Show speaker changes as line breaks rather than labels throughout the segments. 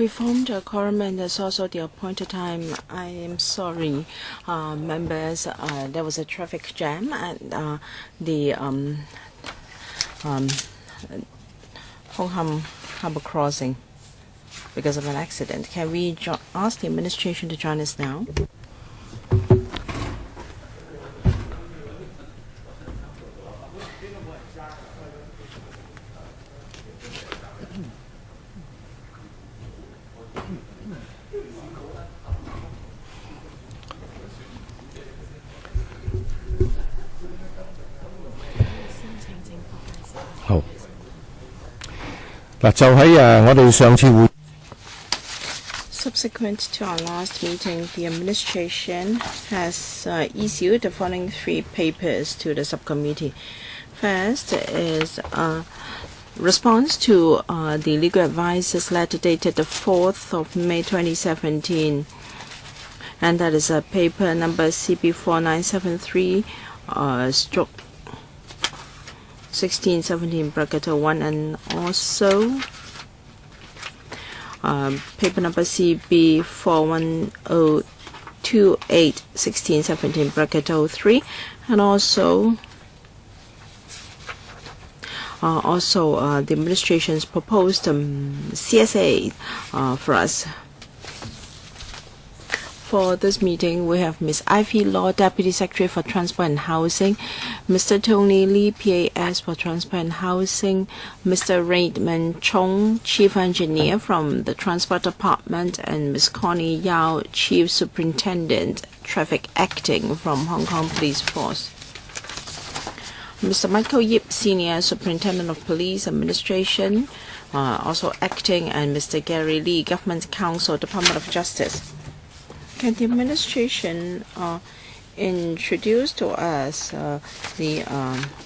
We formed a quorum and there's also the appointed time. I am sorry, members, there was a traffic jam at the Hong Harbour Crossing because of an accident. Can we ask the administration to join us now? Subsequent to our last meeting, the administration has issued the following 3 papers to the subcommittee. First is response to the legal advisor's letter dated the 4th of May 2017, and that is a paper number CB4973 stroke 1617-1, and also paper number CB41028-1617-3, and also the administration's proposed CSA for us. For this meeting, we have Ms. Ivy Law, Deputy Secretary for Transport and Housing, Mr. Tony Lee, PAS for Transport and Housing, Mr. Raymond Chong, Chief Engineer from the Transport Department, and Ms. Connie Yao, Chief Superintendent, Traffic Acting from Hong Kong Police Force. Mr. Michael Yip, Senior Superintendent of Police Administration, also acting, and Mr. Gary Lee, Government Counsel, Department of Justice. Can the administration introduce to us the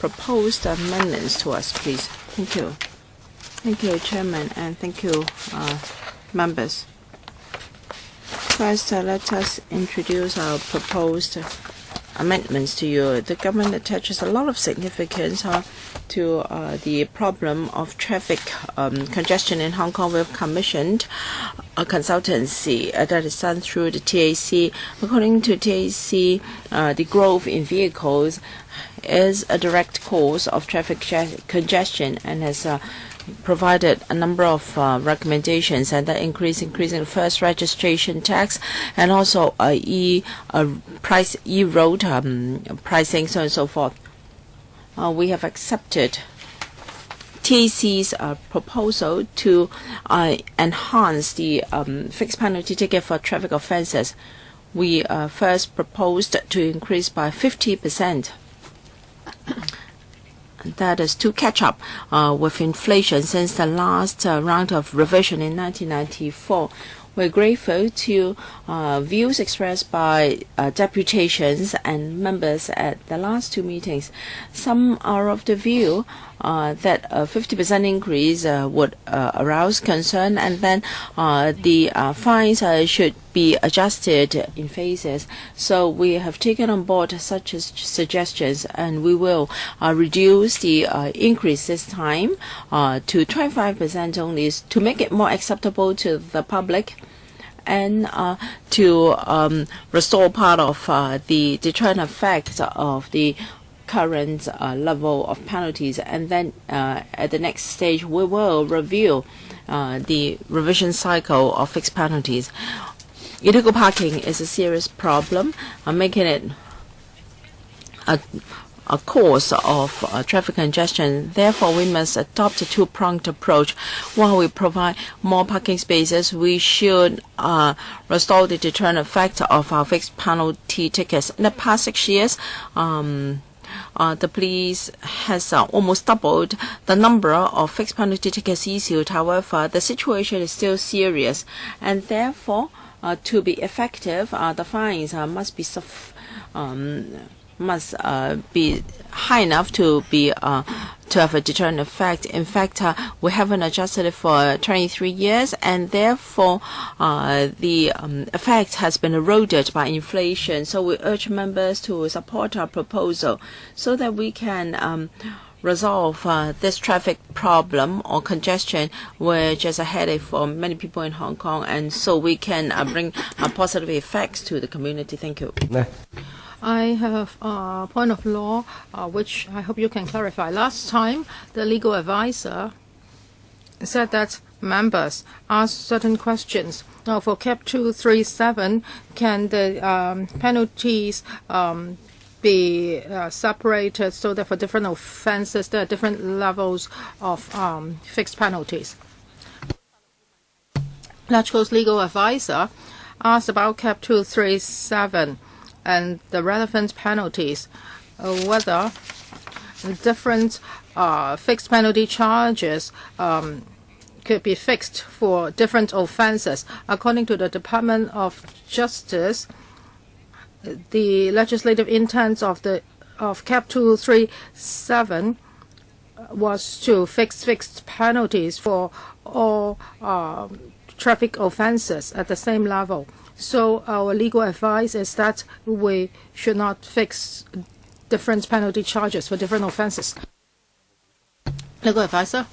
proposed amendments to us, please? Thank you. Thank you, Chairman, and thank you, members. First, let us introduce our proposed amendments to you. The government attaches a lot of significance to the problem of traffic congestion in Hong Kong. We have commissioned a consultancy that is done through the TAC. According to TAC, the growth in vehicles is a direct cause of traffic congestion and has provided a number of recommendations, and that increasing the first registration tax, and also e-road pricing, so on and so forth. We have accepted TAC's proposal to enhance the fixed penalty ticket for traffic offences. We first proposed to increase by 50%. That is to catch up with inflation since the last round of revision in 1994. We're grateful to views expressed by deputations and members at the last 2 meetings. Some are of the view that a 50% increase would arouse concern, and then the fines should be adjusted in phases. So we have taken on board such suggestions, and we will reduce the increase this time to 25% only to make it more acceptable to the public, and to restore part of the deterrent effect of the current level of penalties. And then at the next stage, we will review the revision cycle of fixed penalties. Illegal parking is a serious problem, making it a cause of traffic congestion. Therefore, we must adopt a 2-pronged approach. While we provide more parking spaces, we should restore the deterrent effect of our fixed penalty tickets. In the past 6 years, the police has almost doubled the number of fixed penalty tickets issued. However, the situation is still serious, and therefore, to be effective, the fines must be high enough to have a deterrent effect. In fact, we haven't adjusted it for 23 years, and therefore the effect has been eroded by inflation. So we urge members to support our proposal so that we can resolve this traffic problem or congestion, which is a headache for many people in Hong Kong, and so we can bring positive effects to the community. Thank you.
I have a point of law which I hope you can clarify. Last time, the legal advisor said that members asked certain questions. Now, for CAP 237, can the penalties be separated so that for different offences there are different levels of fixed penalties? LegCo's legal advisor asked about CAP 237 and the relevant penalties, whether different fixed penalty charges could be fixed for different offences. According to the Department of Justice, the legislative intent of CAP 237 was to fix fixed penalties for all traffic offences at the same level. So our legal advice is that we should not fix different penalty charges for different offences. Legal advisor?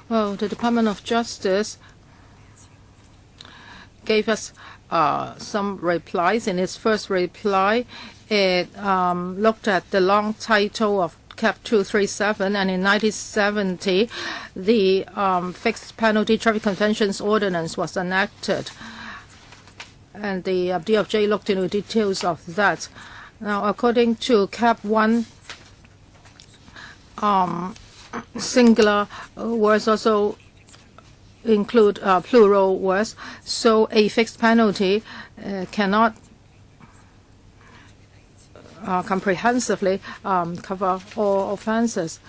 Well, the Department of Justice gave us some replies. In its first reply, it looked at the long title of CAP 237, and in 1970, the Fixed Penalty Traffic Conventions Ordinance was enacted, and the DOJ looked into details of that. Now, according to CAP 1, singular words also include plural words, so a fixed penalty cannot comprehensively cover all offences.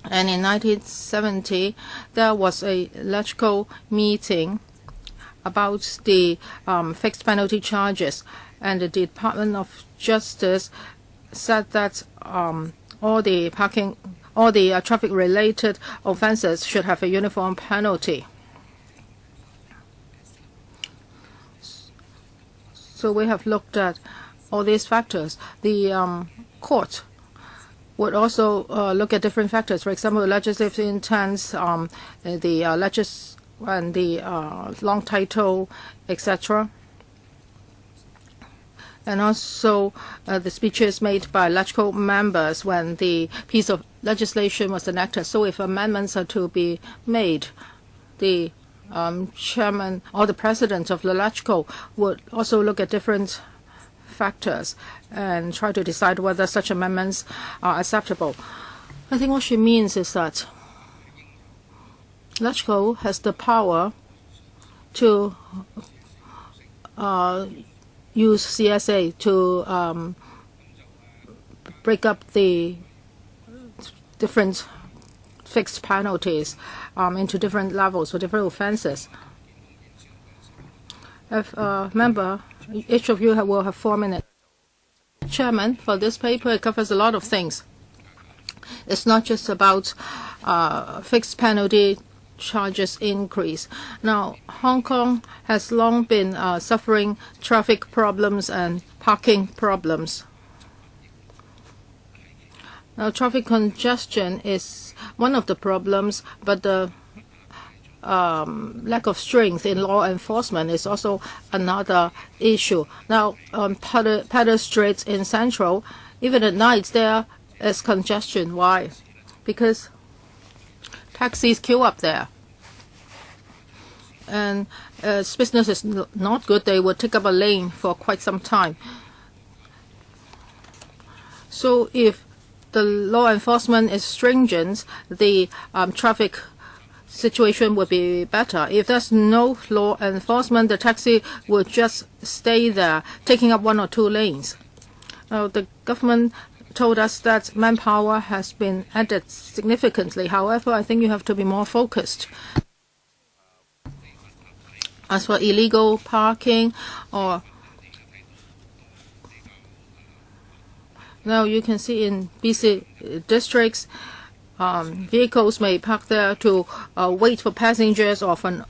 And in 1970, there was a LegCo meeting about the fixed penalty charges, and the Department of Justice said that all the traffic-related offences should have a uniform penalty. So we have looked at all these factors. The court would also look at different factors. For example, legislative intents, and the long title, etc. And also the speeches made by LegCo members when the piece of legislation was enacted. So if amendments are to be made, the chairman or the president of the LegCo would also look at different factors and try to decide whether such amendments are acceptable. I think what she means is that LegCo has the power to use CSA to break up the different fixed penalties into different levels for different offences. If a member, each of you will have 4 minutes. Chairman, for this paper, it covers a lot of things. It's not just about fixed penalty charges increase. Now, Hong Kong has long been suffering traffic problems and parking problems. Now, traffic congestion is one of the problems, but the lack of strength in law enforcement is also another issue. Now, on Pater Street in Central, even at night, there is congestion. Why? Because taxis queue up there. And as business is not good, they will take up a lane for quite some time. So if the law enforcement is stringent, the traffic situation would be better. If there's no law enforcement, the taxi will just stay there, taking up 1 or 2 lanes. Now, the government told us that manpower has been added significantly. However, I think you have to be more focused. As for illegal parking, or now you can see in BC districts, vehicles may park there to wait for passengers or for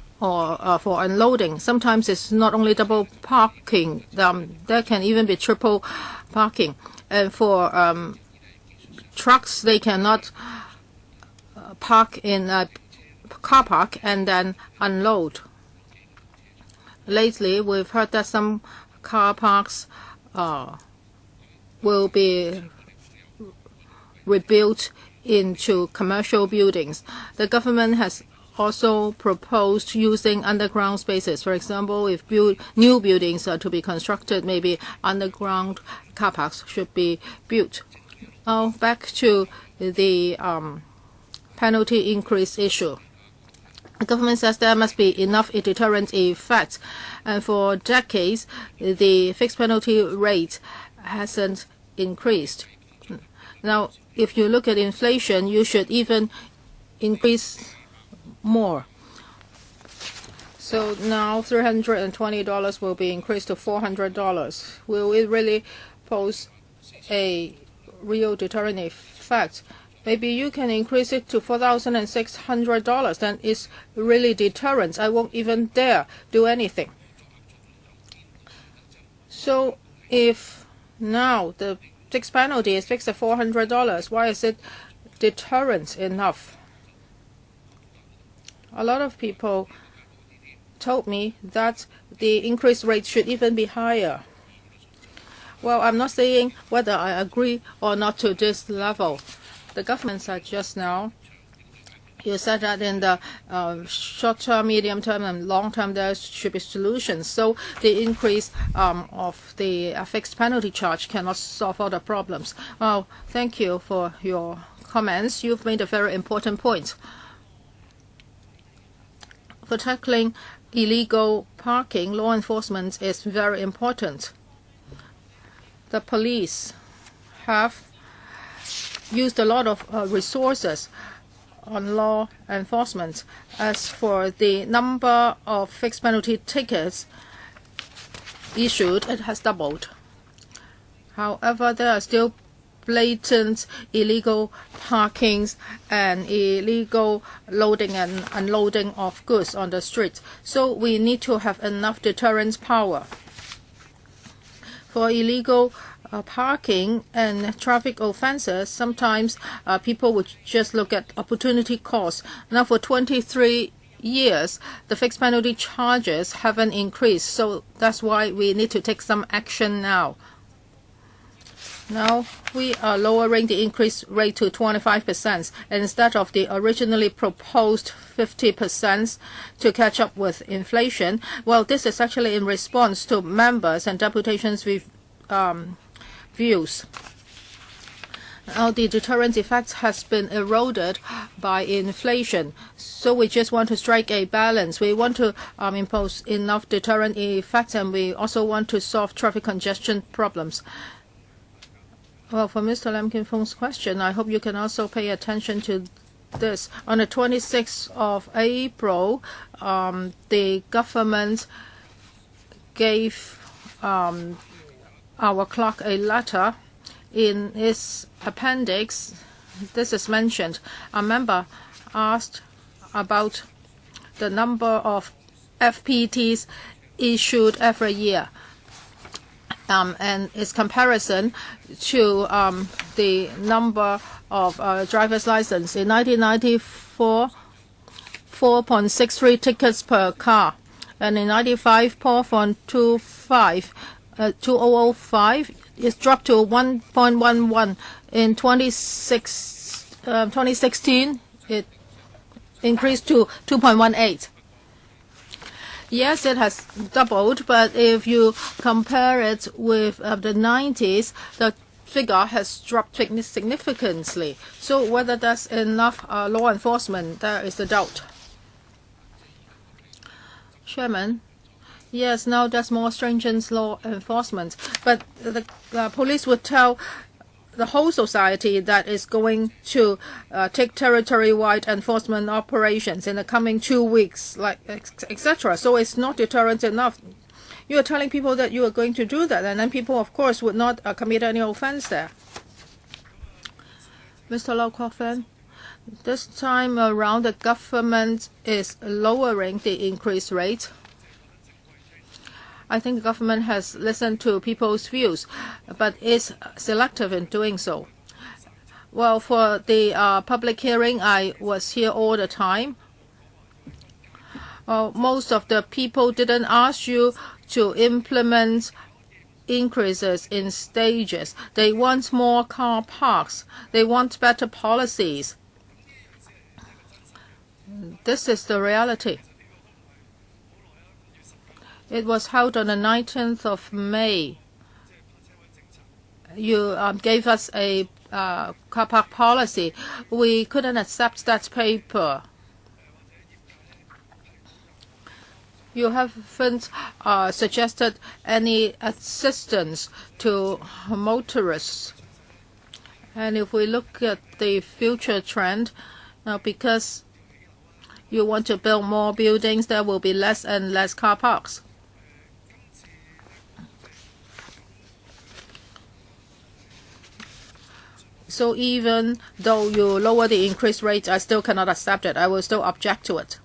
unloading. Sometimes it's not only double parking, there can even be triple parking. And for trucks, they cannot park in a car park and then unload. Lately, we've heard that some car parks will be rebuilt into commercial buildings. The government has also proposed using underground spaces. For example, if new buildings are to be constructed, maybe underground car parks should be built. Now, back to the penalty increase issue. The government says there must be enough deterrent effect, and for decades, the fixed penalty rate hasn't increased. Now, if you look at inflation, you should even increase more. So now $320 will be increased to $400. Will it really pose a real deterrent effect? Maybe you can increase it to $4,600. Then it's really deterrent. I won't even dare do anything. So if now the fixed penalty is fixed at $400, why is it deterrent enough? A lot of people told me that the increase rate should even be higher. Well, I'm not saying whether I agree or not to this level. The government said just now, you said that in the short term, medium term, and long term, there should be solutions. So the increase of the fixed penalty charge cannot solve all the problems. Well, thank you for your comments. You've made a very important point. For tackling illegal parking, law enforcement is very important. The police have used a lot of resources on law enforcement. As for the number of fixed penalty tickets issued, it has doubled. However, there are still blatant illegal parkings and illegal loading and unloading of goods on the street. So we need to have enough deterrence power. For illegal parking and traffic offences, sometimes people would just look at opportunity cost. Now, for 23 years, the fixed penalty charges haven't increased, so that's why we need to take some action now. Now, we are lowering the increase rate to 25% instead of the originally proposed 50% to catch up with inflation. Well, this is actually in response to members and deputations' views. Now, the deterrent effect has been eroded by inflation, so we just want to strike a balance. We want to impose enough deterrent effect, and we also want to solve traffic congestion problems. Well, for Mr. Lam Kim Fong's question, I hope you can also pay attention to this. On the 26th of April, the government gave our clerk a letter. In its appendix, this is mentioned. A member asked about the number of FPTs issued every year and its comparison to the number of driver's license. In 1994, 4.63 tickets per car, and in 95, 2005, it's dropped to 1.11. In 2016, it increased to 2.18. Yes, it has doubled, but if you compare it with the 90s, the figure has dropped significantly. So whether that's enough law enforcement, there is a doubt. Chairman, yes, now there's more stringent law enforcement, but the police would tell the whole society that is going to take territory-wide enforcement operations in the coming 2 weeks, like etc. So it's not deterrent enough. You are telling people that you are going to do that, and then people, of course, would not commit any offense there. Mr. Lau Kok-Fen, this time around, the government is lowering the increase rate. I think the government has listened to people's views, but is selective in doing so. Well, for the public hearing, I was here all the time. Most of the people didn't ask you to implement increases in stages. They want more car parks. They want better policies. This is the reality. It was held on the 19th of May. You gave us a car park policy. We couldn't accept that paper. You haven't suggested any assistance to motorists. And if we look at the future trend, now because you want to build more buildings, there will be less and less car parks. So even though you lower the increase rate, I still cannot accept it. I will still object to it.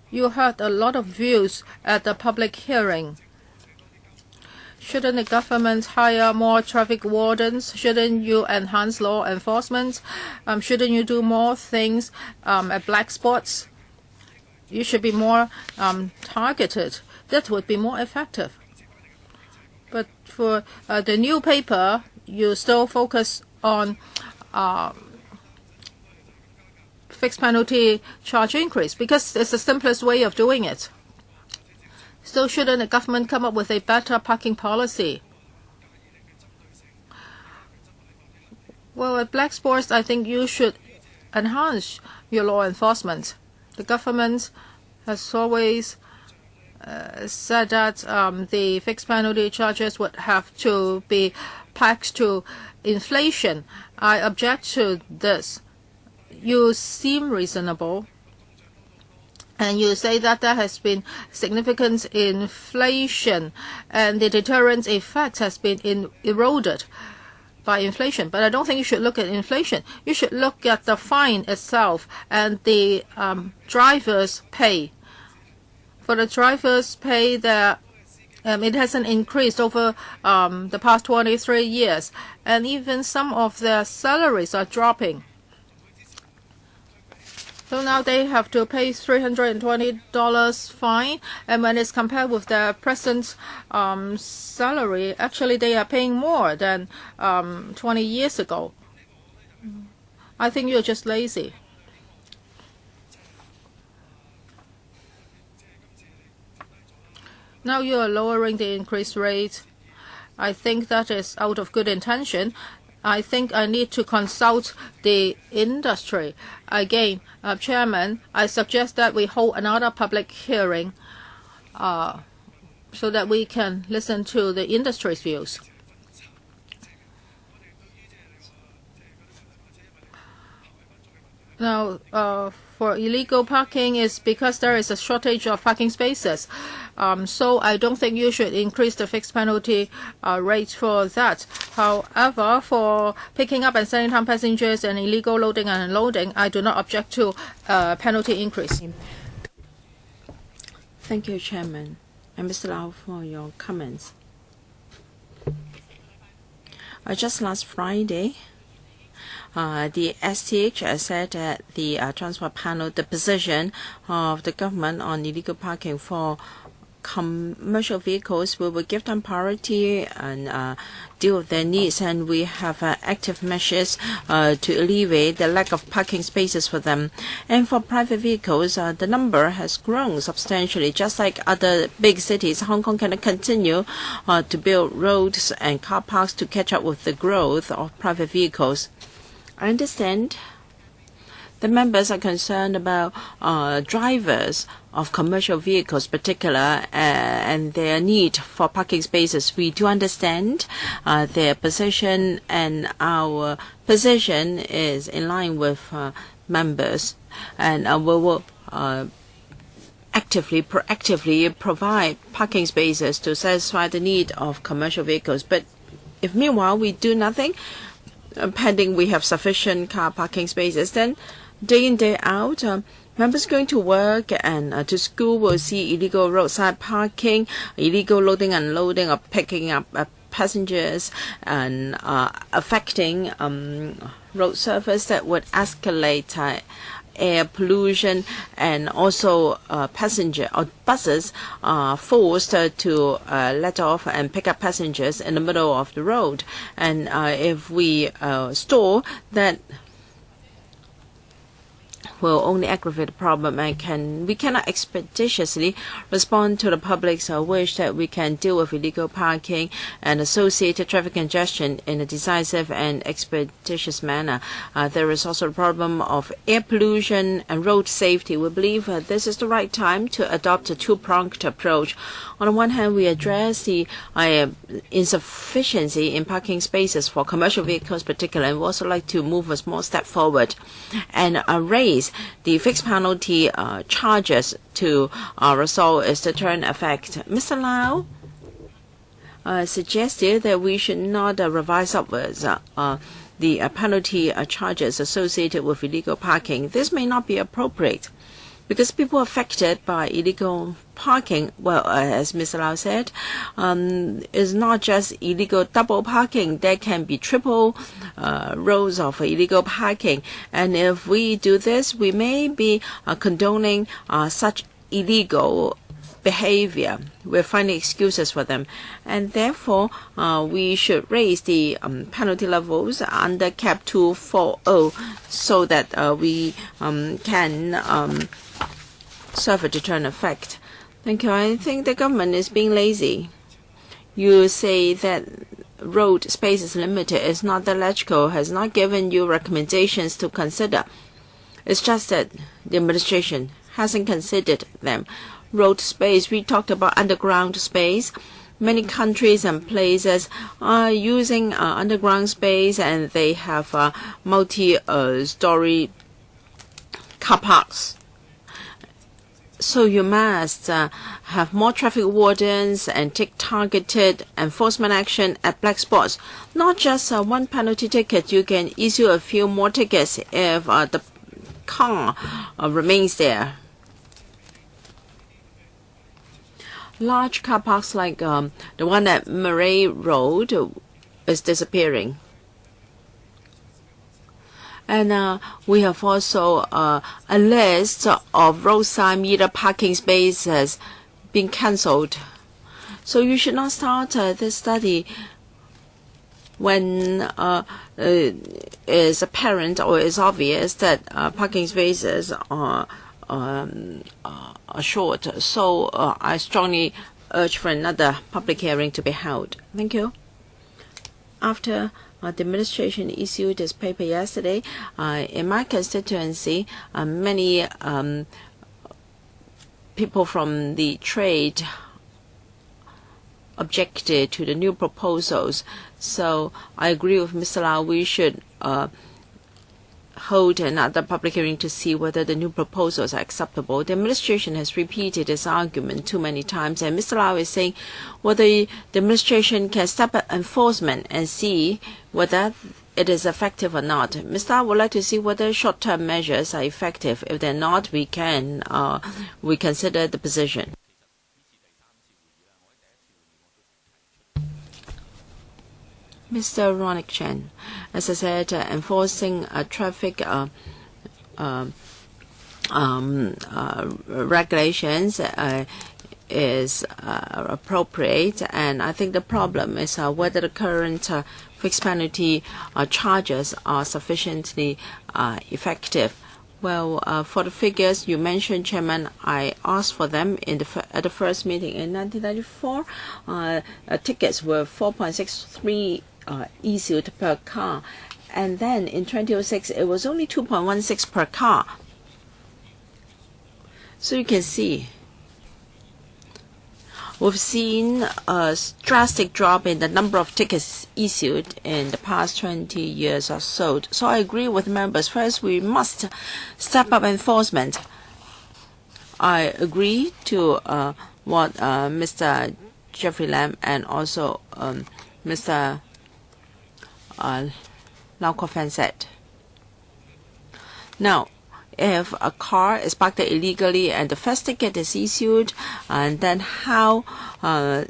You heard a lot of views at the public hearing. Shouldn't the government hire more traffic wardens? Shouldn't you enhance law enforcement? Shouldn't you do more things at black spots? You should be more targeted. That would be more effective. But for the new paper, you still focus on fixed penalty charge increase because it's the simplest way of doing it. So shouldn't the government come up with a better parking policy? Well, at black spots, I think you should enhance your law enforcement. The government has always said that the fixed penalty charges would have to be pegged to inflation. I object to this. You seem reasonable, and you say that there has been significant inflation, and the deterrent effect has been eroded by inflation. But I don't think you should look at inflation. You should look at the fine itself and the driver's pay. For the driver's pay, it hasn't increased over the past 23 years, and even some of their salaries are dropping. So now they have to pay $320 fine, and when it's compared with their present salary, actually they are paying more than 20 years ago. I think you're just lazy. Now you are lowering the increase rate. I think that is out of good intention. I think I need to consult the industry. Again, Chairman, I suggest that we hold another public hearing so that we can listen to the industry's views. Now, for illegal parking is because there is a shortage of parking spaces. So I don't think you should increase the fixed penalty rate for that. However, for picking up and sending down passengers and illegal loading and unloading, I do not object to penalty increase.
Thank you, Chairman. And Mr. Lau for your comments. Just last Friday, the STH said that the transport panel, the position of the government on illegal parking for commercial vehicles, we will give them priority and deal with their needs, and we have active measures to alleviate the lack of parking spaces for them. And for private vehicles, the number has grown substantially. Just like other big cities, Hong Kong cannot continue to build roads and car parks to catch up with the growth of private vehicles. I understand the members are concerned about drivers of commercial vehicles, particular, and their need for parking spaces. We do understand their position, and our position is in line with members, and we will proactively provide parking spaces to satisfy the need of commercial vehicles. But if meanwhile we do nothing, pending we have sufficient car parking spaces. Then day in, day out, members going to work and to school will see illegal roadside parking, illegal loading and unloading or picking up passengers, and affecting road surface that would escalate air pollution, and also passenger or buses are forced to let off and pick up passengers in the middle of the road. And if we store that, will only aggravate the problem, and we cannot expeditiously respond to the public's wish that we can deal with illegal parking and associated traffic congestion in a decisive and expeditious manner. There is also the problem of air pollution and road safety. We believe this is the right time to adopt a two-pronged approach. On the one hand, we address the insufficiency in parking spaces for commercial vehicles particularly, and we also like to move a small step forward and raise the fixed penalty charges to resolve its deterrent effect. Mr. Lau suggested that we should not revise upwards the penalty charges associated with illegal parking. This may not be appropriate, because people affected by illegal parking, well, as Mr. Lau said, is not just illegal double parking. There can be triple rows of illegal parking. And if we do this, we may be condoning such illegal behavior. We're finding excuses for them. And therefore, we should raise the penalty levels under Cap 240 so that we can serve a deterrent effect. Thank you. I think the government is being lazy. You say that road space is limited. It's not that LegCo has not given you recommendations to consider. It's just that the administration hasn't considered them. Road space, we talked about underground space. Many countries and places are using underground space, and they have multi-story car parks. So you must have more traffic wardens and take targeted enforcement action at black spots. Not just one penalty ticket. You can issue a few more tickets if the car remains there. Large car parks like the one at Murray Road is disappearing. And we have also a list of roadside meter parking spaces being cancelled. So you should not start this study when it is apparent or is obvious that parking spaces are short. So I strongly urge for another public hearing to be held. Thank you. After the administration issued this paper yesterday, in my constituency, many people from the trade objected to the new proposals. So I agree with Mr. Lau. We should hold another public hearing to see whether the new proposals are acceptable. The administration has repeated this argument too many times, and Mr. Lau is saying whether the administration can step up enforcement and see whether it is effective or not. Mr. Lau would like to see whether short-term measures are effective. If they're not, we consider the position. Mr. Ronick Chen, as I said, enforcing traffic regulations is appropriate, and I think the problem is whether the current fixed penalty charges are sufficiently effective. Well, for the figures you mentioned, Chairman, I asked for them at the first meeting in 1994. Tickets were 4.63 issued per car, and then in 2006 it was only 2.16 per car. So you can see we've seen a drastic drop in the number of tickets issued in the past 20 years or so. So I agree with members. First, we must step up enforcement. I agree to what Mr. Jeffrey Lam and also Mr. Lau Kok-fan said. Now, if a car is parked there illegally and the first ticket is issued, and then how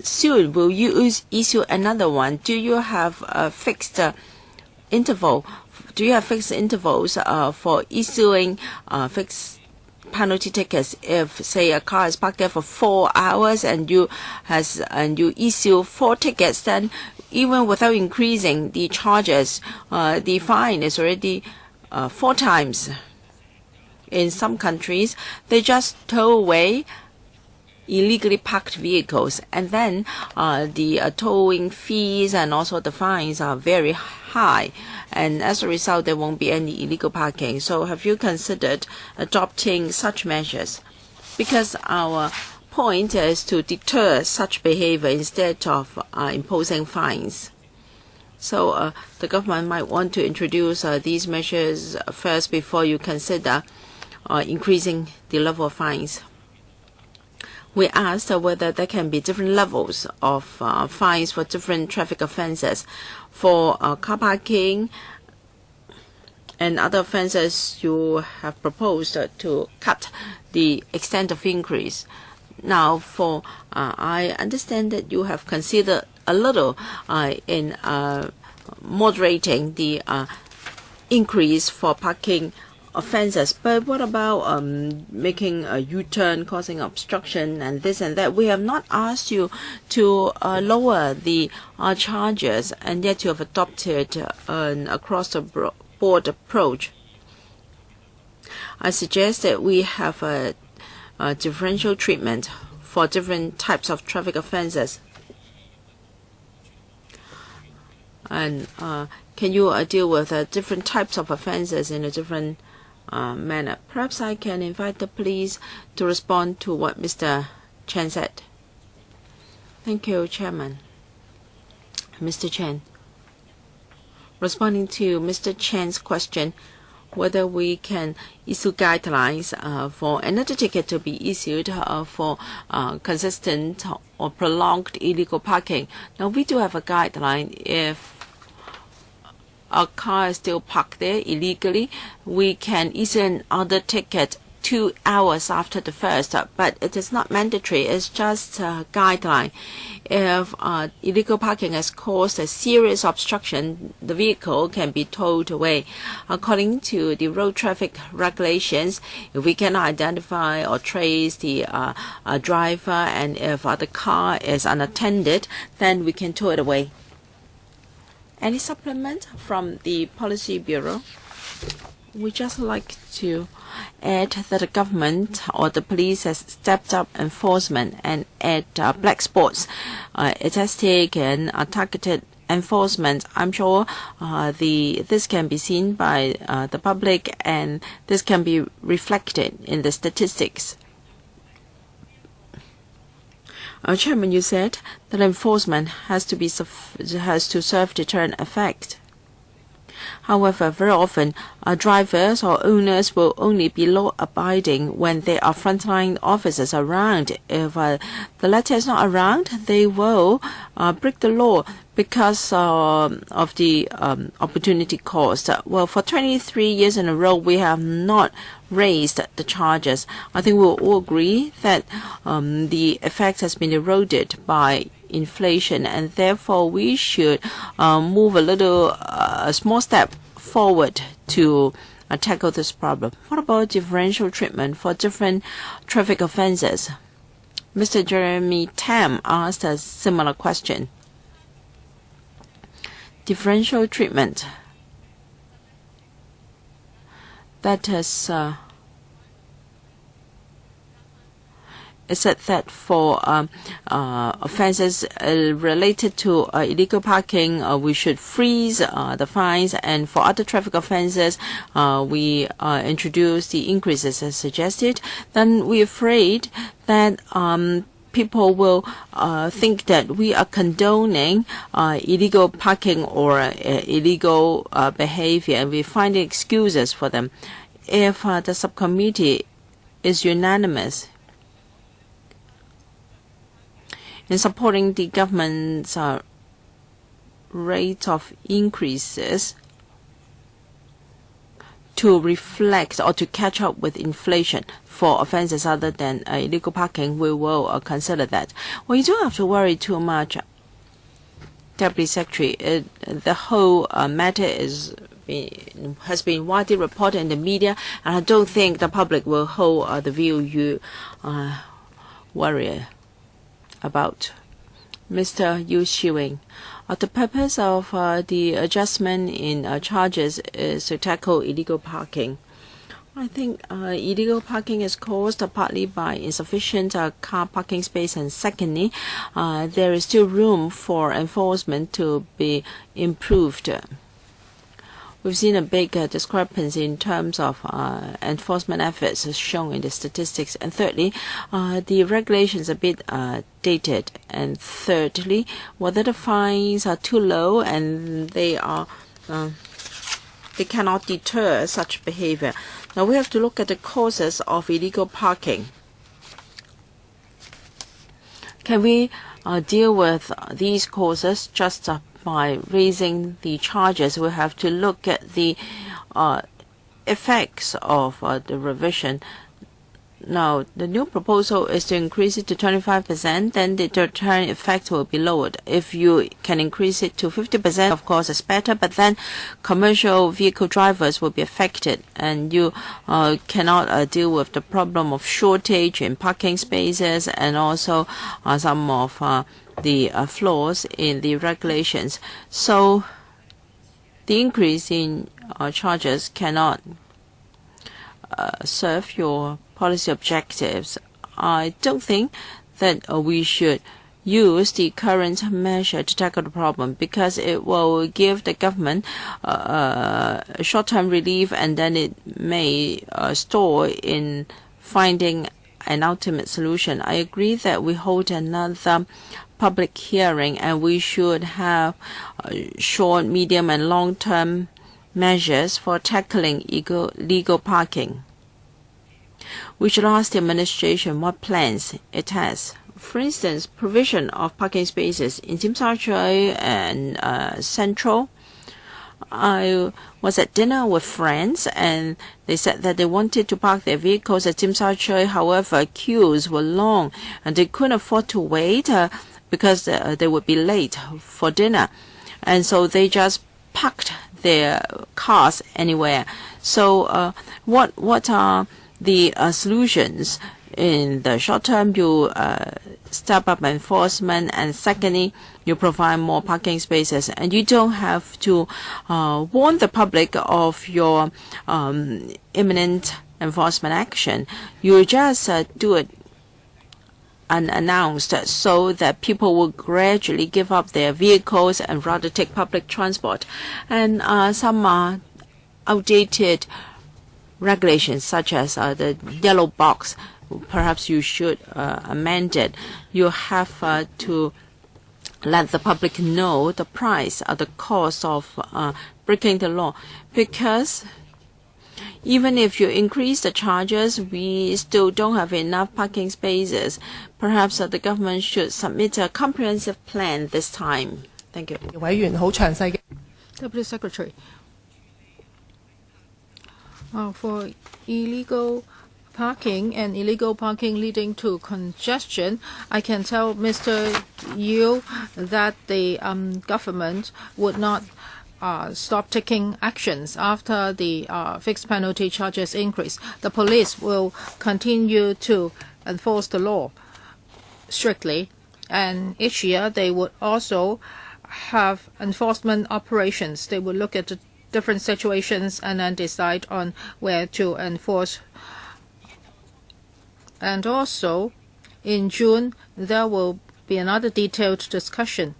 soon will you issue another one? Do you have a fixed interval? Do you have fixed intervals for issuing fixed penalty tickets? If, say, a car is parked there for 4 hours and you issue 4 tickets, then even without increasing the charges, the fine is already 4 times. In some countries, they just tow away illegally parked vehicles, and then the towing fees and also the fines are very high, and as a result there won't be any illegal parking. So have you considered adopting such measures? Because our point is to deter such behavior instead of imposing fines. So the government might want to introduce these measures first before you consider increasing the level of fines. We asked whether there can be different levels of fines for different traffic offences. For car parking and other offences, you have proposed to cut the extent of increase. Now, for I understand that you have considered a little in moderating the increase for parking offences, but what about making a U-turn, causing obstruction, and this and that? We have not asked you to lower the charges, and yet you have adopted an across-the-board approach. I suggest that we have a differential treatment for different types of traffic offences. And can you deal with different types of offences in a different manner? Perhaps I can invite the police to respond to what Mr. Chen said. Thank you, Chairman. Mr. Chen, responding to Mr. Chen's question, whether we can issue guidelines for another ticket to be issued for consistent or prolonged illegal parking. Now, we do have a guideline. If a car is still parked there illegally, we can issue another ticket 2 hours after the first, but it is not mandatory. It's just a guideline. If illegal parking has caused a serious obstruction, the vehicle can be towed away. According to the road traffic regulations, if we cannot identify or trace the driver, and if the car is unattended, then we can tow it away. Any supplement from the Policy Bureau? We just like to add that the government or the police has stepped up enforcement, and at black spots, it has taken targeted enforcement. I'm sure this can be seen by the public, and this can be reflected in the statistics. Chairman, you said that enforcement has to serve deterrent effect. However, very often, drivers or owners will only be law-abiding when there are frontline officers around. If the latter is not around, they will break the law because of the opportunity cost. Well, for 23 years in a row, we have not raised the charges. I think we'll all agree that the effect has been eroded by inflation, and therefore we should move a small step forward to tackle this problem. What about differential treatment for different traffic offences? Mr. Jeremy Tam asked a similar question. Differential treatment. That is it said that for offences related to illegal parking, we should freeze the fines, and for other traffic offences, we introduce the increases as suggested. Then we're afraid that people will think that we are condoning illegal parking or illegal behavior, and we find excuses for them. If the subcommittee is unanimous in supporting the government's rate of increases, to reflect or to catch up with inflation for offenses other than illegal parking, we will consider that. Well, you don't have to worry too much, Deputy Secretary. The whole matter has been widely reported in the media, and I don't think the public will hold the view you worry about. Mr. Yu Shiwing, the purpose of the adjustment in charges is to tackle illegal parking. I think illegal parking is caused partly by insufficient car parking space, and secondly, there is still room for enforcement to be improved. We've seen a big discrepancy in terms of enforcement efforts as shown in the statistics. And thirdly, the regulations are a bit dated. And thirdly, whether the fines are too low and they cannot deter such behavior. Now we have to look at the causes of illegal parking. Can we deal with these causes just by raising the charges? We have to look at the effects of the revision. Now, the new proposal is to increase it to 25%, then the deterrent effect will be lowered. If you can increase it to 50%, of course, it's better, but then commercial vehicle drivers will be affected, and you cannot deal with the problem of shortage in parking spaces and also some of the flaws in the regulations. So the increase in charges cannot serve your policy objectives. I don't think that we should use the current measure to tackle the problem, because it will give the government short-term relief, and then it may stall in finding an ultimate solution. I agree that we hold another public hearing, and we should have short, medium, and long-term measures for tackling illegal parking. We should ask the administration what plans it has. For instance, provision of parking spaces in Tsim Sha Tsui and Central. I was at dinner with friends, and they said that they wanted to park their vehicles at Tsim Sha Tsui. However, queues were long, and they couldn't afford to wait because they would be late for dinner. And so they just parked their cars anywhere. So what are the solutions? In the short term, you step up enforcement, and secondly, you provide more parking spaces, and you don't have to warn the public of your imminent enforcement action. You just do it unannounced, so that people will gradually give up their vehicles and rather take public transport. And some outdated regulations, such as the yellow box, perhaps you should amend it. You have to let the public know the price or the cost of breaking the law, because even if you increase the charges, we still don't have enough parking spaces. Perhaps the government should submit a comprehensive plan this time. Thank you.
Deputy Secretary, for illegal parking and illegal parking leading to congestion, I can tell Mr. Yu that the government would not stop taking actions after the fixed penalty charges increase. The police will continue to enforce the law strictly, and each year they would also have enforcement operations. They will look at the different situations and then decide on where to enforce. And also, in June, there will be another detailed discussion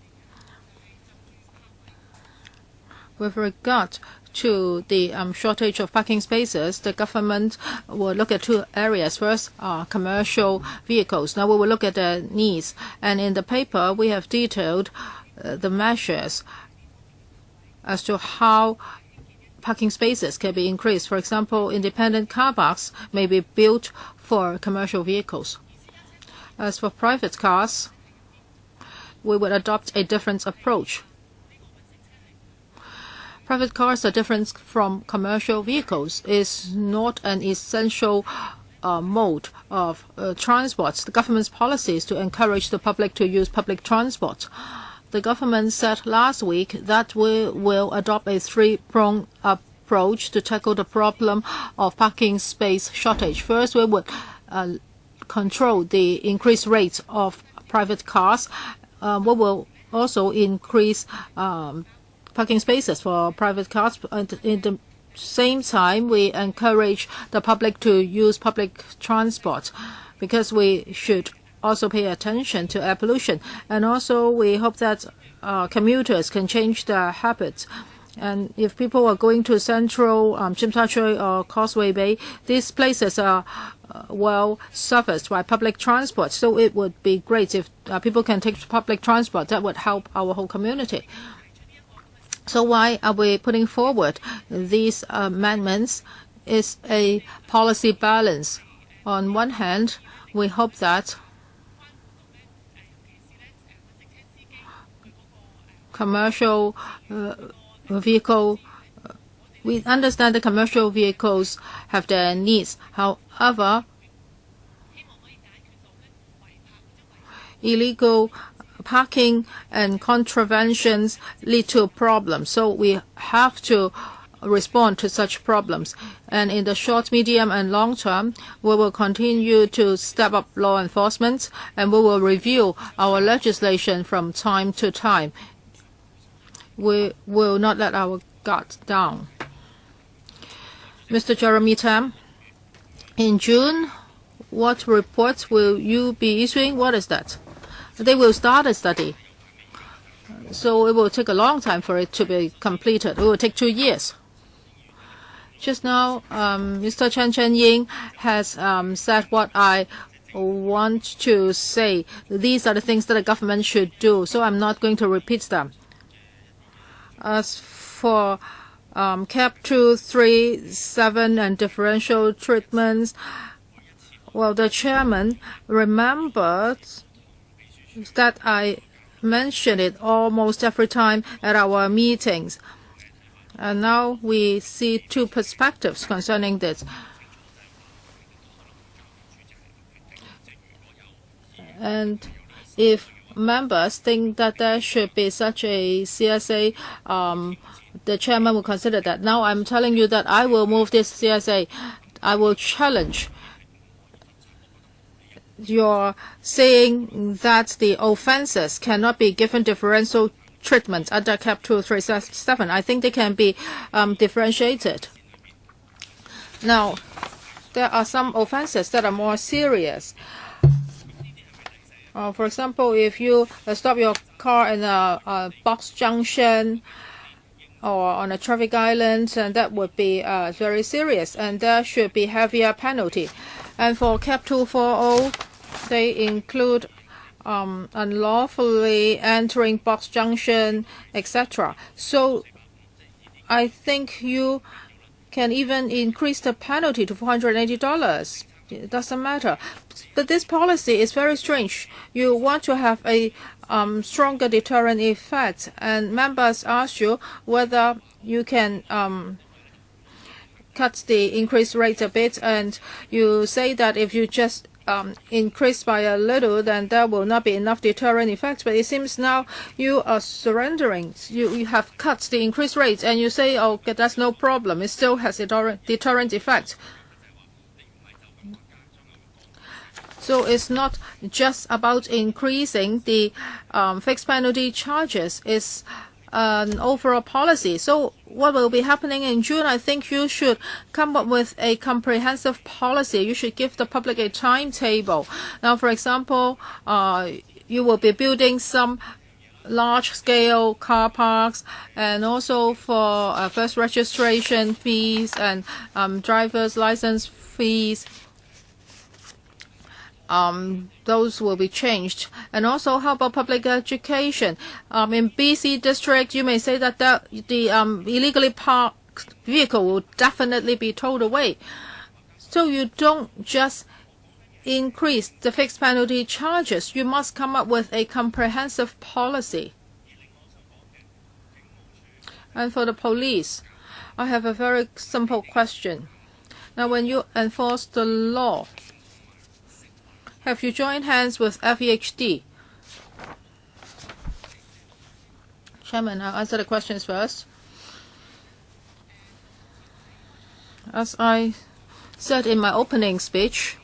with regard to the shortage of parking spaces. The government will look at two areas. First, commercial vehicles. Now we will look at their needs. And in the paper, we have detailed the measures as to how parking spaces can be increased. For example, independent car parks may be built for commercial vehicles. As for private cars, we would adopt a different approach. Private cars are different from commercial vehicles. It's not an essential mode of transport. The government's policy is to encourage the public to use public transport. The government said last week that we will adopt a three-pronged approach to tackle the problem of parking space shortage. First, we would control the increased rates of private cars. We will also increase parking spaces for private cars. And in the same time, we encourage the public to use public transport because we should also pay attention to air pollution. And also, we hope that commuters can change their habits. And if people are going to Central, Tsim Sha Tsui or Causeway Bay, these places are well serviced by public transport. So it would be great if people can take public transport. That would help our whole community. So why are we putting forward these amendments? It's a policy balance. On one hand, we hope that commercial vehicle, we understand the commercial vehicles have their needs. However, illegal parking and contraventions lead to problems. So we have to respond to such problems. And in the short, medium, and long term, we will continue to step up law enforcement, and we will review our legislation from time to time. We will not let our guard down. Mr. Jeremy Tam, in June, what reports will you be issuing? What is that? They will start a study. So it will take a long time for it to be completed. It will take 2 years. Just now, Mr. Chen Chen-ying has said what I want to say. These are the things that the government should do, so I'm not going to repeat them. As for Cap 2, 3, 7 and differential treatments, well, the chairman remembered that I mention it almost every time at our meetings. And now we see two perspectives concerning this. And if members think that there should be such a CSA, the chairman will consider that. Now I'm telling you that I will move this CSA. I will challenge your saying that the offences cannot be given differential treatment under Cap 237. I think they can be differentiated. Now, there are some offences that are more serious. For example, if you stop your car in a box junction or on a traffic island, and that would be very serious, and there should be heavier penalty. And for Cap 240, they include unlawfully entering box junction, etc. So I think you can even increase the penalty to $480. It doesn't matter. But this policy is very strange. You want to have a stronger deterrent effect, and members ask you whether you can cut the increase rate a bit, and you say that if you just increase by a little, then there will not be enough deterrent effect. But it seems now you are surrendering. You have cut the increase rate, and you say, oh, okay, that's no problem. It still has a deterrent effect. So it's not just about increasing the fixed penalty charges. It's an overall policy. So what will be happening in June? I think you should come up with a comprehensive policy. You should give the public a timetable. Now, for example, you will be building some large-scale car parks, and also for first registration fees and driver's license fees. Those will be changed. And also, how about public education? In BC district, you may say that the illegally parked vehicle will definitely be towed away. So you don't just increase the fixed penalty charges. You must come up with a comprehensive policy. And for the police, I have a very simple question. Now, when you enforce the law, have you joined hands with FEHD? Chairman, I'll answer the questions first. As I said in my opening speech,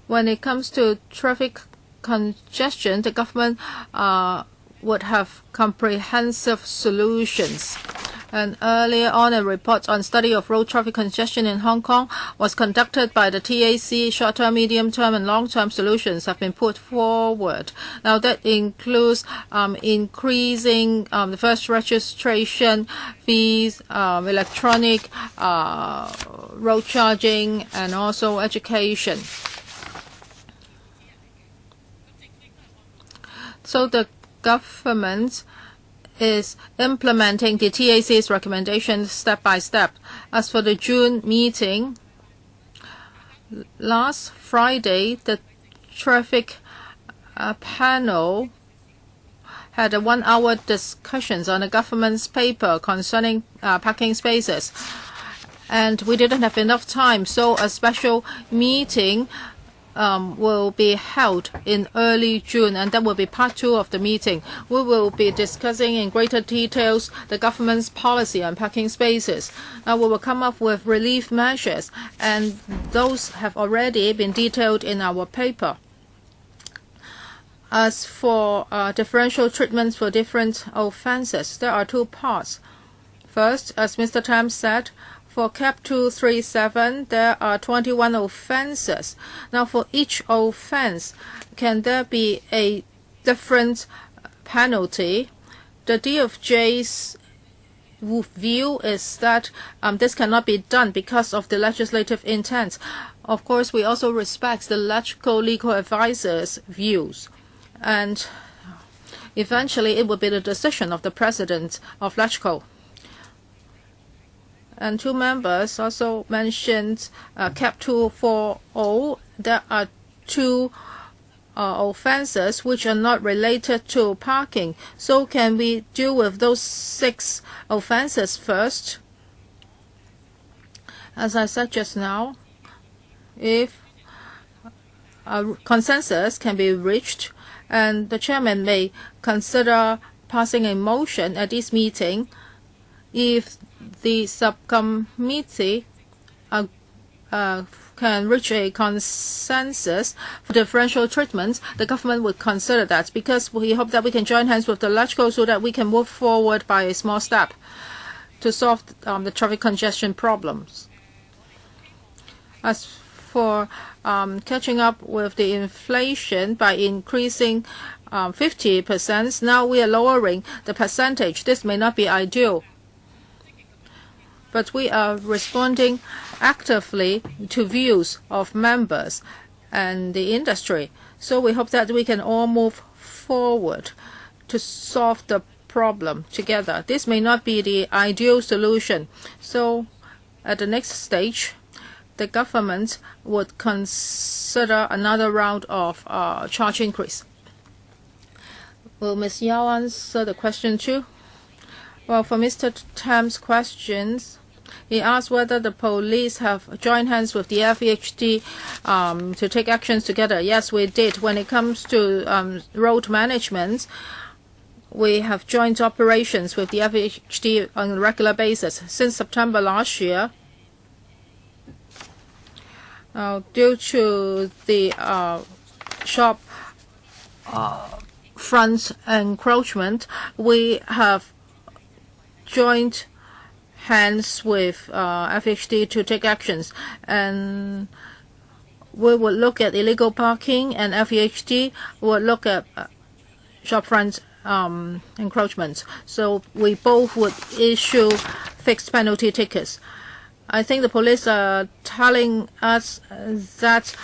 when it comes to traffic congestion, the government would have comprehensive solutions. And earlier on, a report on study of road traffic congestion in Hong Kong was conducted by the TAC. Short-term, medium-term, and long-term solutions have been put forward. Now, that includes increasing the first registration fees, electronic road charging, and also education. So the government is implementing the TAC's recommendations step by step. As for the June meeting, last Friday, the traffic panel had a 1-hour discussions on the government's paper concerning parking spaces. And we didn't have enough time, so a special meeting will be held in early June, and that will be part 2 of the meeting. We will be discussing in greater details the government's policy on parking spaces. Now, we will come up with relief measures, and those have already been detailed in our paper. As for differential treatments for different offences, there are 2 parts. First, as Mr. Tam said, for CAP 237, there are 21 offences. Now, for each offence, can there be a different penalty? The DOJ's view is that this cannot be done because of the legislative intent. Of course, we also respect the legal advisors' views. And eventually, it will be the decision of the president of LegCo. And 2 members also mentioned CAP 240. There are 2 offences which are not related to parking. So can we deal with those 6 offences first? As I said just now, if a consensus can be reached, and the chairman may consider passing a motion at this meeting, if the subcommittee can reach a consensus for differential treatments, the government would consider that, because we hope that we can join hands with the LegCo so that we can move forward by a small step to solve the traffic congestion problems. As for catching up with the inflation by increasing 50%, now we are lowering the percentage. This may not be ideal, but we are responding actively to views of members and the industry. So we hope that we can all move forward to solve the problem together. This may not be the ideal solution. So at the next stage, the government would consider another round of charge increase. Will Ms. Yao answer the question too? Well, for Mr. Tam's questions, he asked whether the police have joined hands with the FEHD to take actions together. Yes, we did. When it comes to road management, we have joint operations with the FEHD on a regular basis. Since September last year, due to the shop front encroachment, we have joined hands with FHD to take actions, and we will look at illegal parking, and FHD will look at shopfront encroachments. So we both would issue fixed penalty tickets. I think the police are telling us that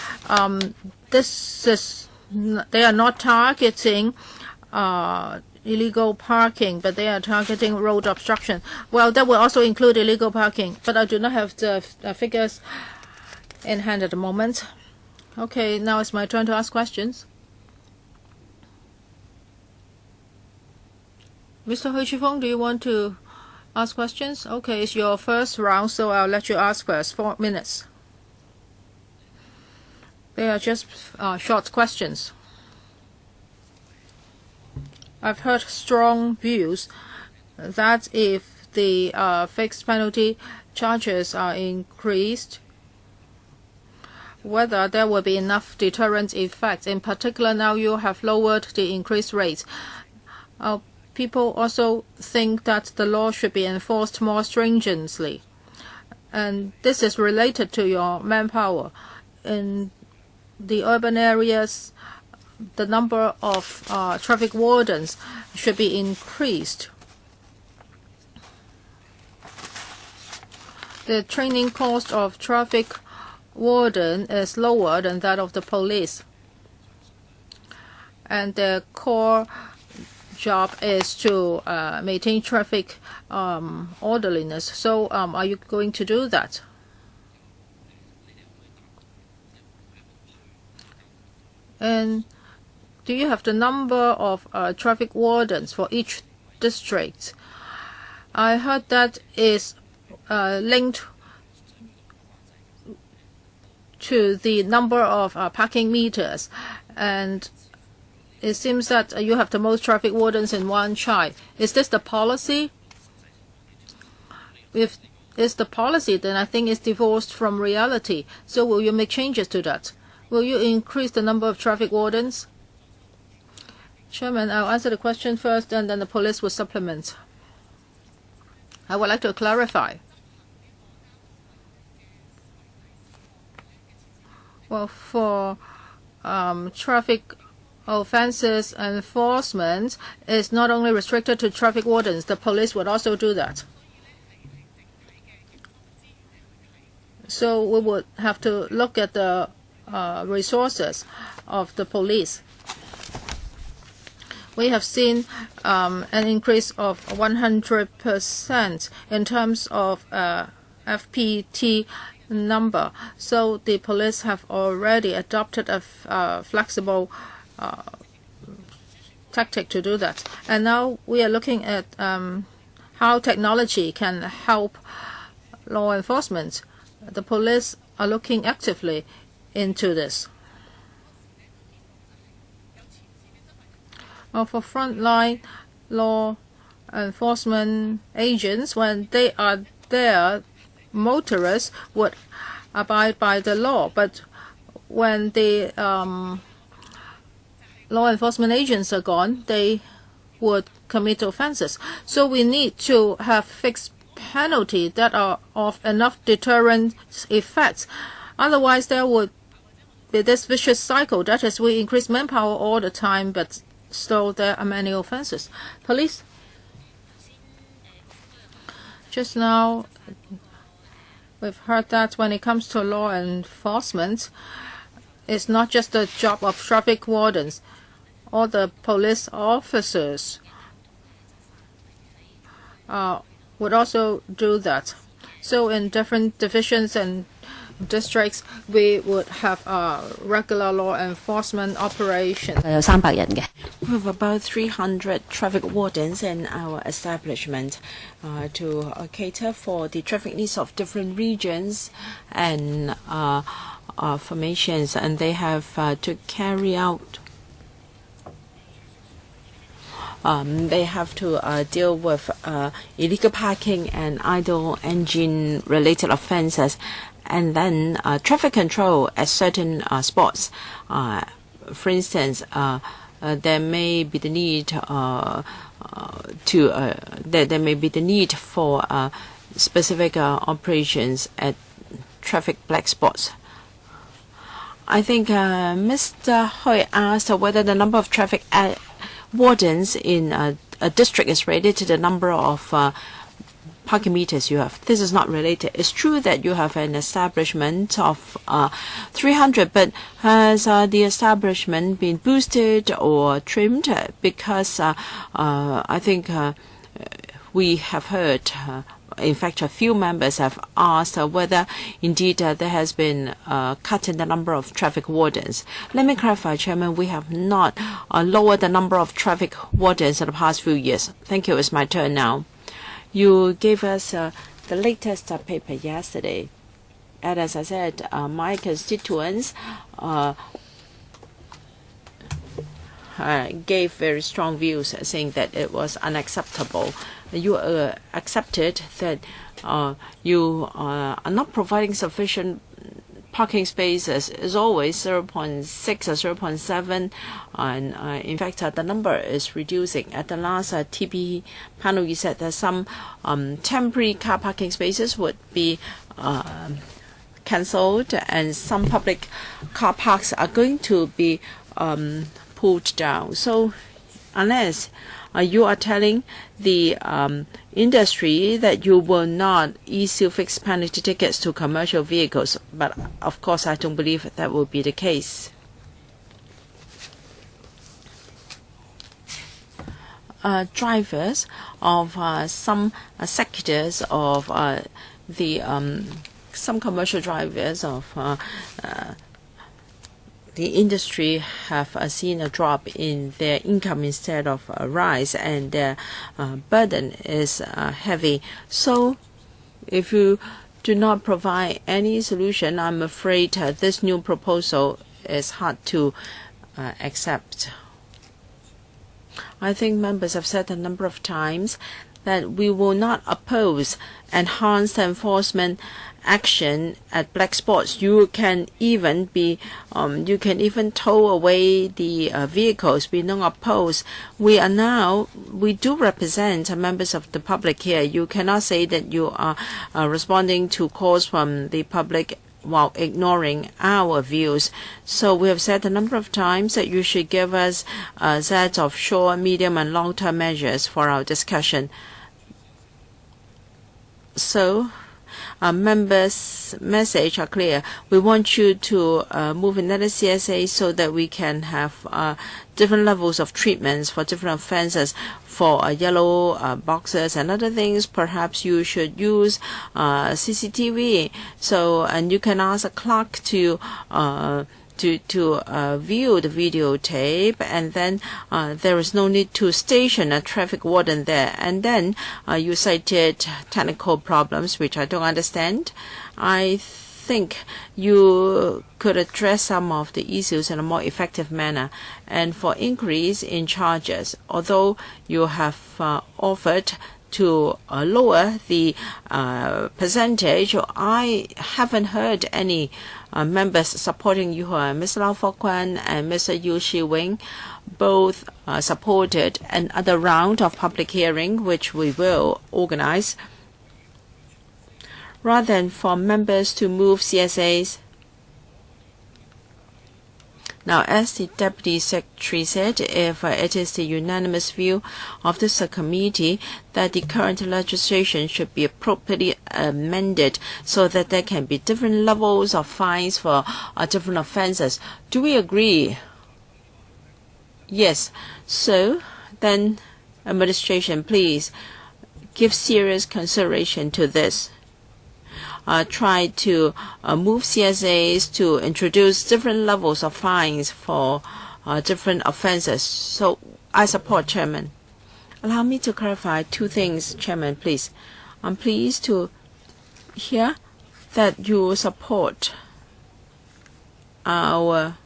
they are not targeting illegal parking, but they are targeting road obstruction. Well, that will also include illegal parking, but I do not have the figures in hand at the moment. Okay, now it's my turn to ask questions. Mr. Hui Chifeng, do you want to ask questions? Okay, it's your first round, so I'll let you ask first. 4 minutes. They are just short questions. I've heard strong views that if the fixed penalty charges are increased, whether there will be enough deterrent effect. In particular, now you have lowered the increased rates. People also think that the law should be enforced more stringently. And this is related to your manpower. In the urban areas, the number of traffic wardens should be increased. The training cost of traffic warden is lower than that of the police. And the core job is to maintain traffic orderliness. So are you going to do that? And do you have the number of traffic wardens for each district? I heard that is linked to the number of parking meters, and it seems that you have the most traffic wardens in one child. Is this the policy? If it's the policy, then I think it's divorced from reality. So will you make changes to that? Will you increase the number of traffic wardens? Chairman, I'll answer the question first, and then the police will supplement. I would like to clarify. Well, for traffic offences enforcement is not only restricted to traffic wardens, the police would also do that. So we would have to look at the resources of the police. We have seen an increase of 100% in terms of FPT number. So the police have already adopted a flexible tactic to do that. And now we are looking at how technology can help law enforcement. The police are looking actively into this. Well, for frontline law enforcement agents, when they are there, motorists would abide by the law. But when the law enforcement agents are gone, they would commit offenses. So we need to have fixed penalty that are of enough deterrent effects. Otherwise, there would be this vicious cycle. That is, we increase manpower all the time, but still there are many offenses. Police? Just now, we've heard that when it comes to law enforcement, it's not just the job of traffic wardens. All the police officers would also do that. So in different divisions and districts, we would have regular law enforcement operations.
We have about 300 traffic wardens in our establishment to cater for the traffic needs of different regions and formations, and they have to carry out they have to deal with illegal parking and idle engine related offenses, and then traffic control at certain spots. For instance, there may be the need there may be the need for specific operations at traffic black spots. I think Mr. Hui asked whether the number of traffic wardens in a district is related to the number of parking meters you have. This is not related. It's true that you have an establishment of 300, but has the establishment been boosted or trimmed? Because I think we have heard in fact, a few members have asked whether indeed there has been a cut in the number of traffic wardens. Let me clarify, Chairman, we have not lowered the number of traffic wardens in the past few years. Thank you. It's my turn now. You gave us the latest paper yesterday. And as I said, my constituents gave very strong views, saying that it was unacceptable. You accepted that you are not providing sufficient parking spaces. Is always 0.6 or 0.7, and in fact the number is reducing. At the last TP panel, you said that some temporary car parking spaces would be cancelled, and some public car parks are going to be pulled down. So unless you are telling the industry that you will not issue fixed penalty tickets to commercial vehicles, but of course I don't believe that will be the case. Drivers of some sectors of some commercial drivers of the industry have seen a drop in their income instead of a rise, and their burden is heavy. So if you do not provide any solution, I'm afraid this new proposal is hard to accept. I think members have said a number of times that we will not oppose enhanced enforcement action at black spots. You can even tow away the vehicles. We don't oppose. We do represent members of the public here. You cannot say that you are responding to calls from the public while ignoring our views. So we have said a number of times that you should give us a set of short, medium, and long-term measures for our discussion. So members' message are clear. We want you to move another CSA so that we can have different levels of treatments for different offences. For yellow boxes and other things, perhaps you should use CCTV. So, and you can ask a clerk to view the videotape, and then there is no need to station a traffic warden there. And then you cited technical problems, which I don't understand. I think you could address some of the issues in a more effective manner. And for increase in charges, although you have offered to lower the percentage, I haven't heard any members supporting you. Mr. Lau Fok Kwan and Mr. Yu Shi Wing both supported another round of public hearing, which we will organize. Rather than for members to move CSAs. Now, as the Deputy Secretary said, if it is the unanimous view of the subcommittee that the current legislation should be appropriately amended so that there can be different levels of fines for different offences, do we agree? Yes. So then, administration, please give serious consideration to this. Try to move CSAs to introduce different levels of fines for different offences. So I support, Chairman. Allow me to clarify two things, Chairman, please. I'm pleased to hear that you support our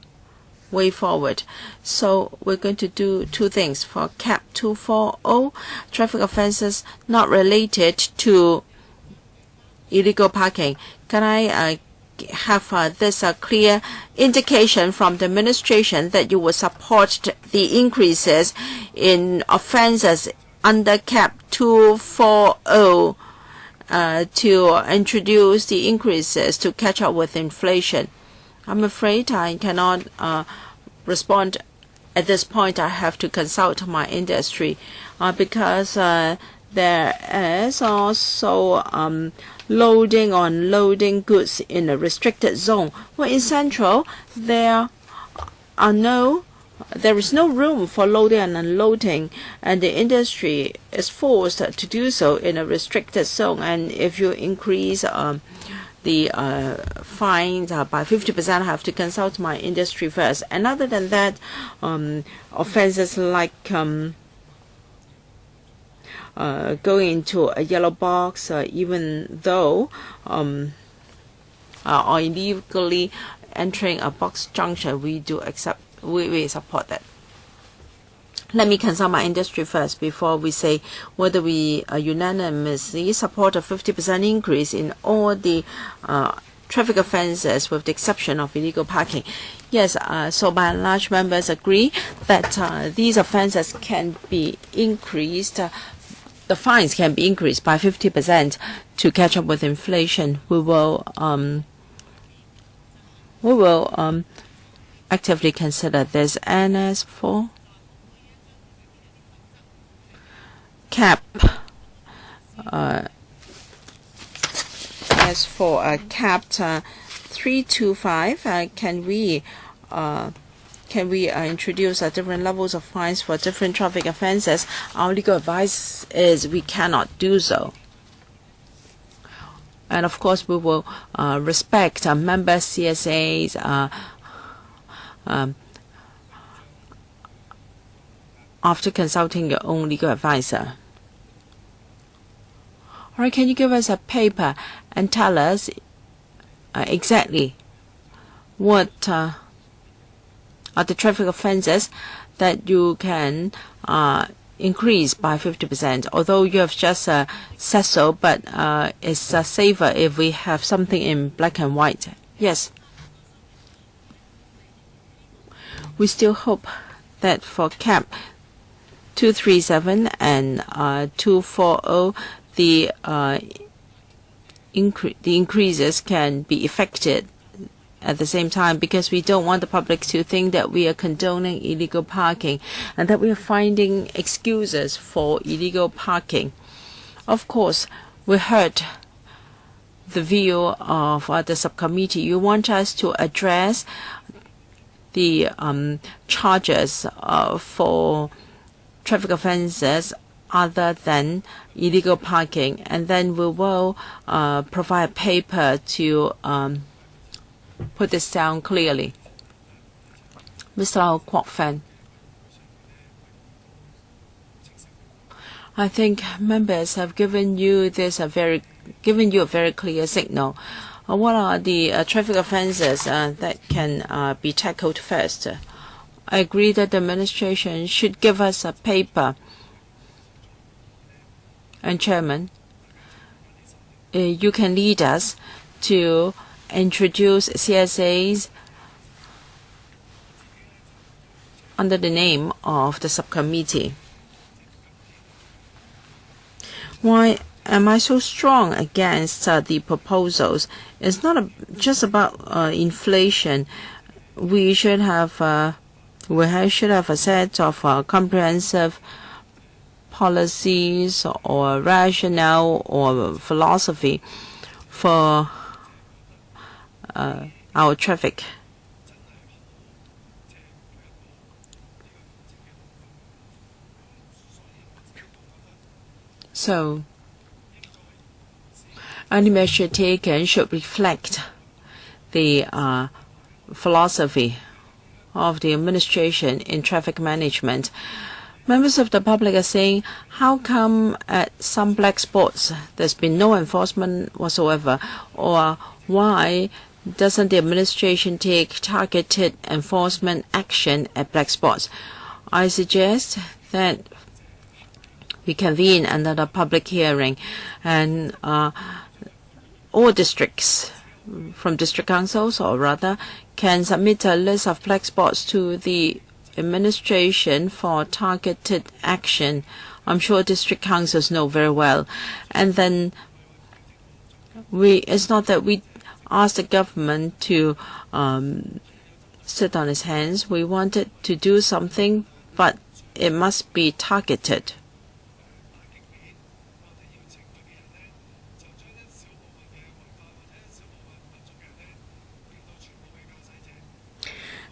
way forward. So we're going to do two things. For CAP 240, traffic offences not related to illegal parking. Can I have this clear indication from the administration that you will support the increases in offences under CAP 240 to introduce the increases to catch up with inflation? I'm afraid I cannot respond at this point. I have to consult my industry because there is also loading or unloading goods in a restricted zone. Well, in Central, there are no there is no room for loading and unloading, and the industry is forced to do so in a restricted zone. And if you increase the fines by 50%, I have to consult my industry first. And other than that, offenses like going into a yellow box, even though or illegally entering a box junction, we support that. Let me consult my industry first before we say whether we unanimously support a 50% increase in all the traffic offences with the exception of illegal parking. Yes, so by and large members agree that these offences can be increased, the fines can be increased by 50% to catch up with inflation. We will actively consider this. And as for cap, capped 325, can we introduce different levels of fines for different traffic offences? Our legal advice is we cannot do so. And of course, we will respect member CSAs after consulting your own legal advisor. All right, can you give us a paper and tell us exactly what are the traffic offences that you can increase by 50%? Although you have just said so, but it's safer if we have something in black and white. Yes. We still hope that for cap 237 and 240, the increases can be effected at the same time, because we don't want the public to think that we are condoning illegal parking and that we are finding excuses for illegal parking. Of course, we heard the view of the subcommittee. You want us to address the charges for traffic offences other than illegal parking, and then we will provide paper to put this down clearly. Mr. Lau Kwok Fan. I think members have given you a very clear signal. What are the traffic offences that can be tackled first? I agree that the administration should give us a paper. And Chairman, you can lead us to introduce CSAs under the name of the subcommittee. Why am I so strong against the proposals? It's not just about inflation. We should have a set of comprehensive policies or rationale or philosophy for our traffic. So, any measure taken should reflect the philosophy of the administration in traffic management. Members of the public are saying, how come at some black spots there's been no enforcement whatsoever? Or why doesn't the administration take targeted enforcement action at black spots? I suggest that we convene another public hearing, and all districts from district councils, or rather, can submit a list of black spots to the administration for targeted action. I'm sure district councils know very well. And then it's not that we ask the government to sit on its hands. We want it to do something, but it must be targeted.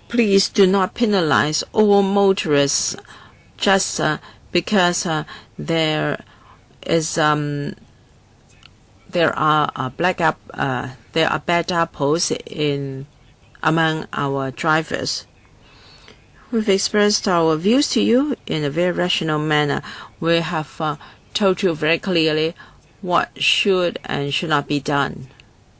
please do not penalize all motorists just because there are bad apples among our drivers. We've expressed our views to you in a very rational manner. We have told you very clearly what should and should not be done.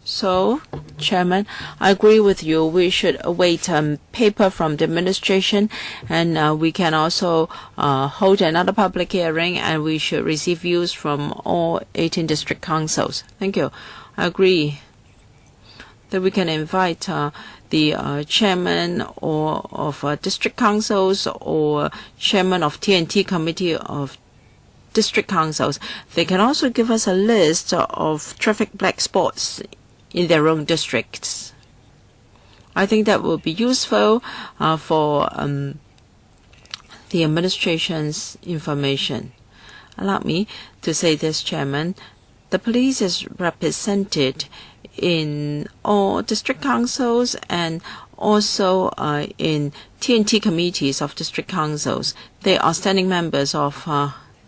So, Chairman, I agree with you. We should await paper from the administration, and we can also hold another public hearing, and we should receive views from all 18 district councils. Thank you. I agree that we can invite the chairman of district councils or chairman of T&T committee of district councils. They can also give us a list of traffic black spots in their own districts. I think that will be useful for the administration's information. Allow me to say this, Chairman. The police is represented in all district councils and also in T&T committees of district councils. They are standing members of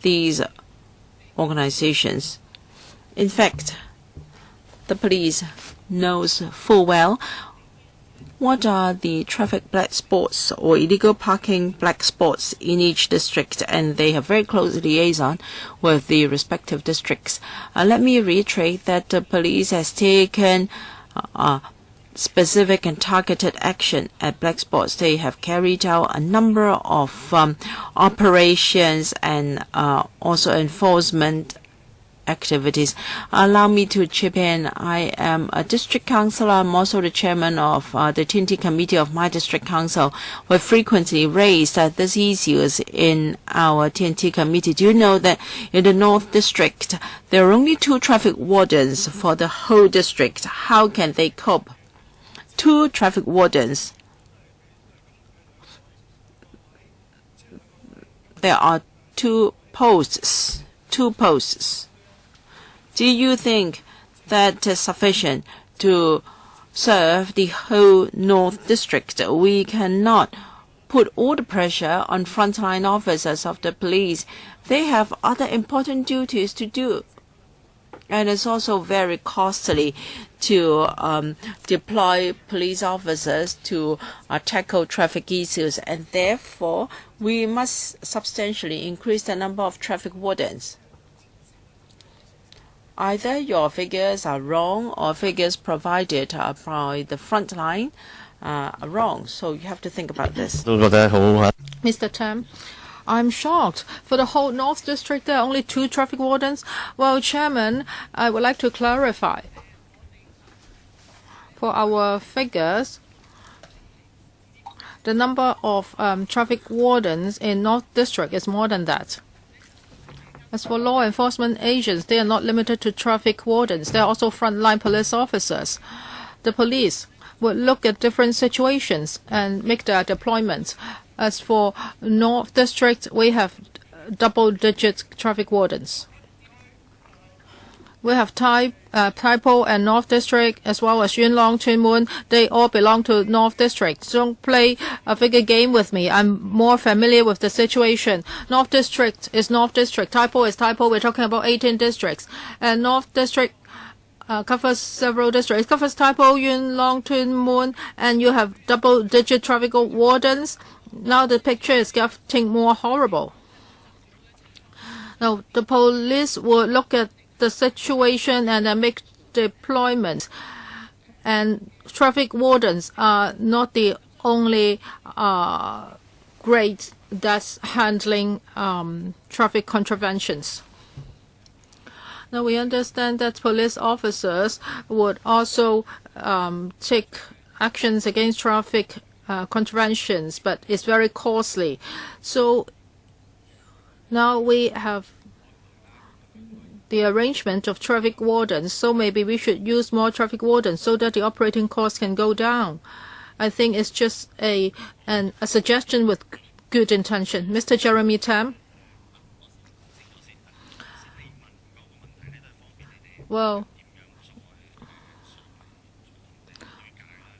these organizations. In fact, the police knows full well what are the traffic black spots or illegal parking black spots in each district, and they have very close liaison with the respective districts. Let me reiterate that the police has taken specific and targeted action at black spots. They have carried out a number of operations and also enforcement activities. Allow me to chip in. I am a district councillor. I'm also the chairman of the T&T committee of my district council. We frequently raised these issues in our T&T committee. Do you know that in the North District, there are only 2 traffic wardens for the whole district? How can they cope? 2 traffic wardens. There are 2 posts. 2 posts. Do you think that is sufficient to serve the whole North District? We cannot put all the pressure on frontline officers of the police. They have other important duties to do. And it's also very costly to deploy police officers to tackle traffic issues. And therefore, we must substantially increase the number of traffic wardens. Either your figures are wrong or figures provided by the front line are wrong. So you have to think about this.
Mr. Tam, I'm shocked. For the whole North District, there are only 2 traffic wardens. Well, Chairman, I would like to clarify. For our figures, the number of traffic wardens in North District is more than that. As for law enforcement agents, they are not limited to traffic wardens. They are also frontline police officers. The police would look at different situations and make their deployments. As for North District, we have double-digit traffic wardens. We have Tai Po and North District, as well as Yuen Long, Tuen Mun. They all belong to North District. Don't play a figure game with me. I'm more familiar with the situation. North District is North District. Tai Po is Tai Po. We're talking about 18 districts. And North District covers several districts. It covers Tai Po, Yuen Long, Tuen Mun, and you have double-digit traffic wardens. Now the picture is getting more horrible. Now the police will look at the situation and then make deployments. And traffic wardens are not the only grade that's handling traffic contraventions. Now we understand that police officers would also take actions against traffic contraventions, but it's very costly. So now we have the arrangement of traffic wardens, so maybe we should use more traffic wardens so that the operating costs can go down. I think it's just a suggestion with good intention. Mr. Jeremy Tam. Well,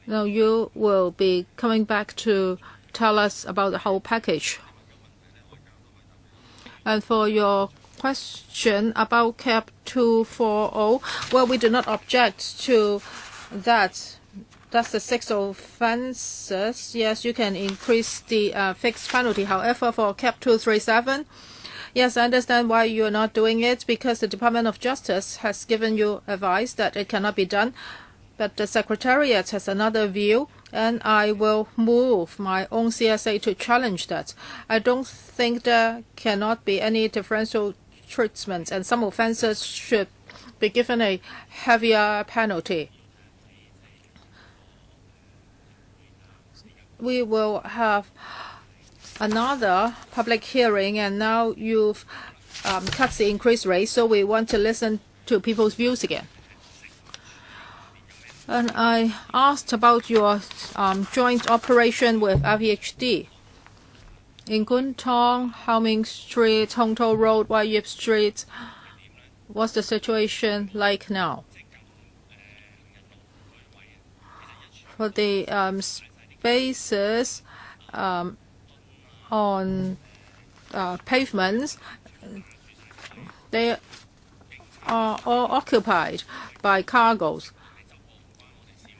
Now you will be coming back to tell us about the whole package. And for your question about Cap 240, well, we do not object to that. That's the 6 offenses. Yes, you can increase the fixed penalty. However, for Cap 237, yes, I understand why you're not doing it, because the Department of Justice has given you advice that it cannot be done. But the Secretariat has another view, and I will move my own CSA to challenge that. I don't think there cannot be any differential treatment, and some offenses should be given a heavier penalty. We will have another public hearing, and now you've cut the increase rate, so we want to listen to people's views again. And I asked about your joint operation with FEHD. In Kwun Tong, Hao Ming Street, Hong To Road, Wai Yip Street, what's the situation like now? For the spaces on pavements, they are all occupied by cargoes.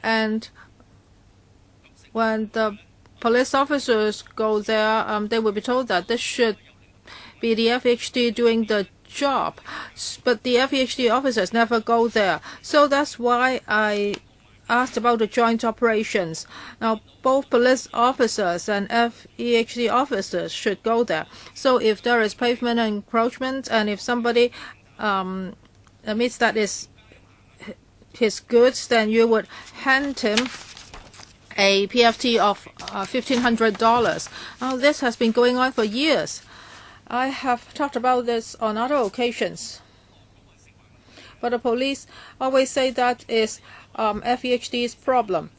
And when the police officers go there, they will be told that this should be the FHD doing the job. But the FHD officers never go there. So that's why I asked about the joint operations. Now, both police officers and FEHD officers should go there. So if there is pavement encroachment, and if somebody admits that is his goods, then you would hand him a PFT of $1,500. Now, this has been going on for years. I have talked about this on other occasions. But the police always say that is FEHD's problem.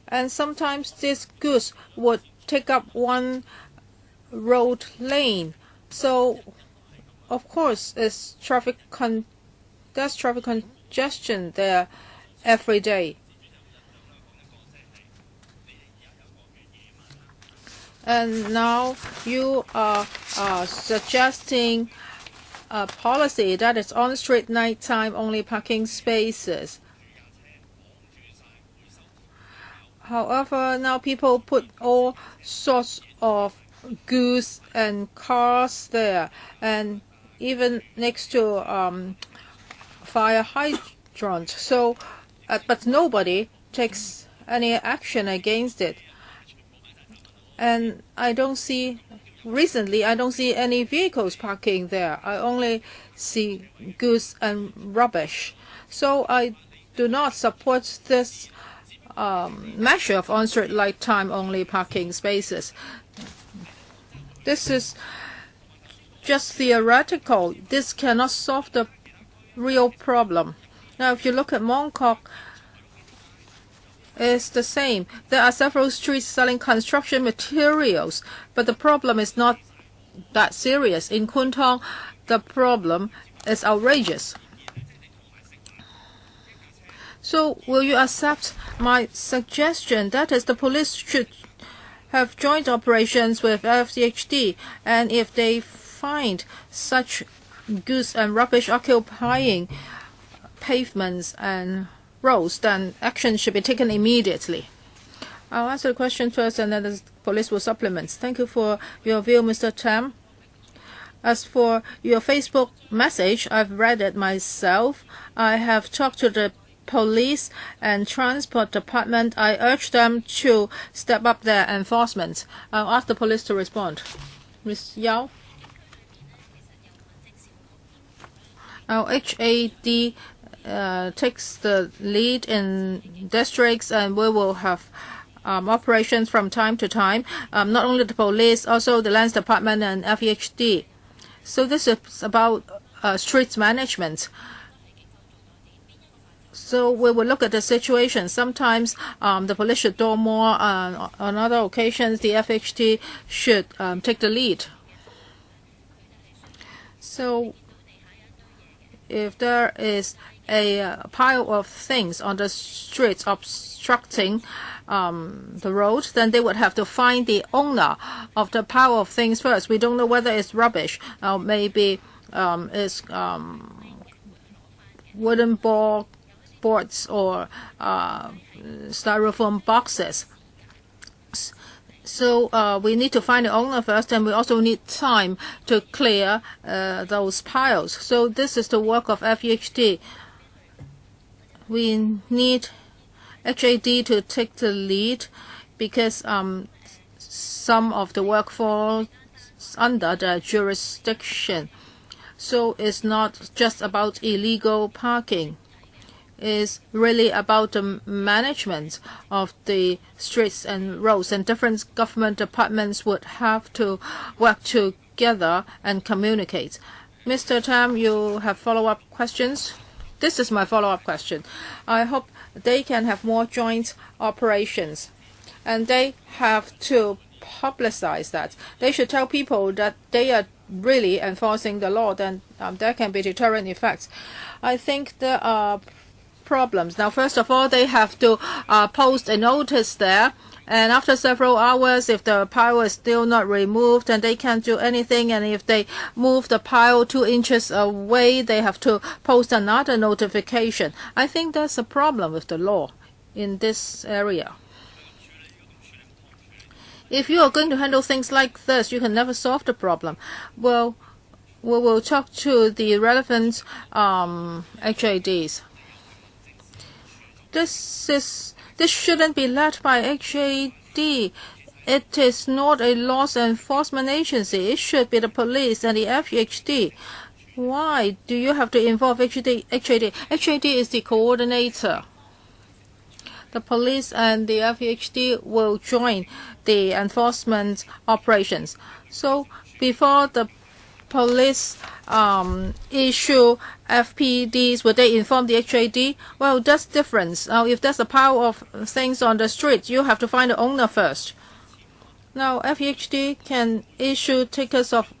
And sometimes these goods would take up one road lane. So, of course, there's traffic congestion there every day. And now you are suggesting a policy that is on-street nighttime only parking spaces. However, now people put all sorts of goods and cars there, and even next to fire hydrant. So, but nobody takes any action against it. And recently I don't see any vehicles parking there. I only see goods and rubbish. So I do not support this measure of on-street nighttime only parking spaces. This is just theoretical. This cannot solve the real problem. Now, if you look at Mong Kok, it's the same. There are several streets selling construction materials, but the problem is not that serious. In Kwun Tong, the problem is outrageous. So, will you accept my suggestion? That is, the police should have joint operations with FCHD, and if they find such goods and rubbish occupying pavements and roads, then action should be taken immediately. I'll answer the question first, and then the police will supplement. Thank you for your view, Mr. Tam. As for your Facebook message, I've read it myself. I have talked to the police and transport department. I urge them to step up their enforcement. I'll ask the police to respond. Ms. Yao? Our HAD takes the lead in districts, and we will have operations from time to time, not only the police, also the Lands Department and FEHD. So this is about streets management. So we will look at the situation. Sometimes the police should do more. On other occasions, the FHD should take the lead. So if there is a pile of things on the streets obstructing the road, then they would have to find the owner of the pile of things first. We don't know whether it's rubbish, maybe it's wooden boards or styrofoam boxes. So we need to find the owner first, and we also need time to clear those piles. So this is the work of FEHD. We need HAD to take the lead because some of the work falls under the jurisdiction. So it's not just about illegal parking. It's really about the management of the streets and roads, and different government departments would have to work together and communicate. Mr. Tam, you have follow-up questions? This is my follow-up question. I hope they can have more joint operations, and they have to publicize that. They should tell people that they are really enforcing the law, then there can be deterrent effects. I think there are problems. Now, first of all, they have to post a notice there, and after several hours, if the pile is still not removed, then they can't do anything. And if they move the pile 2 inches away, they have to post another notification. I think that's a problem with the law in this area. If you are going to handle things like this, you can never solve the problem. Well, we will talk to the relevant HADs. This shouldn't be led by HAD. It is not a law enforcement agency. It should be the police and the FEHD. Why do you have to involve HAD? HAD is the coordinator. The police and the FEHD will join the enforcement operations. So before the police issue FPDs, would they inform the HAD? Well, that's different. Now, if there's a pile of things on the street, you have to find the owner first. Now, FEHD can issue tickets of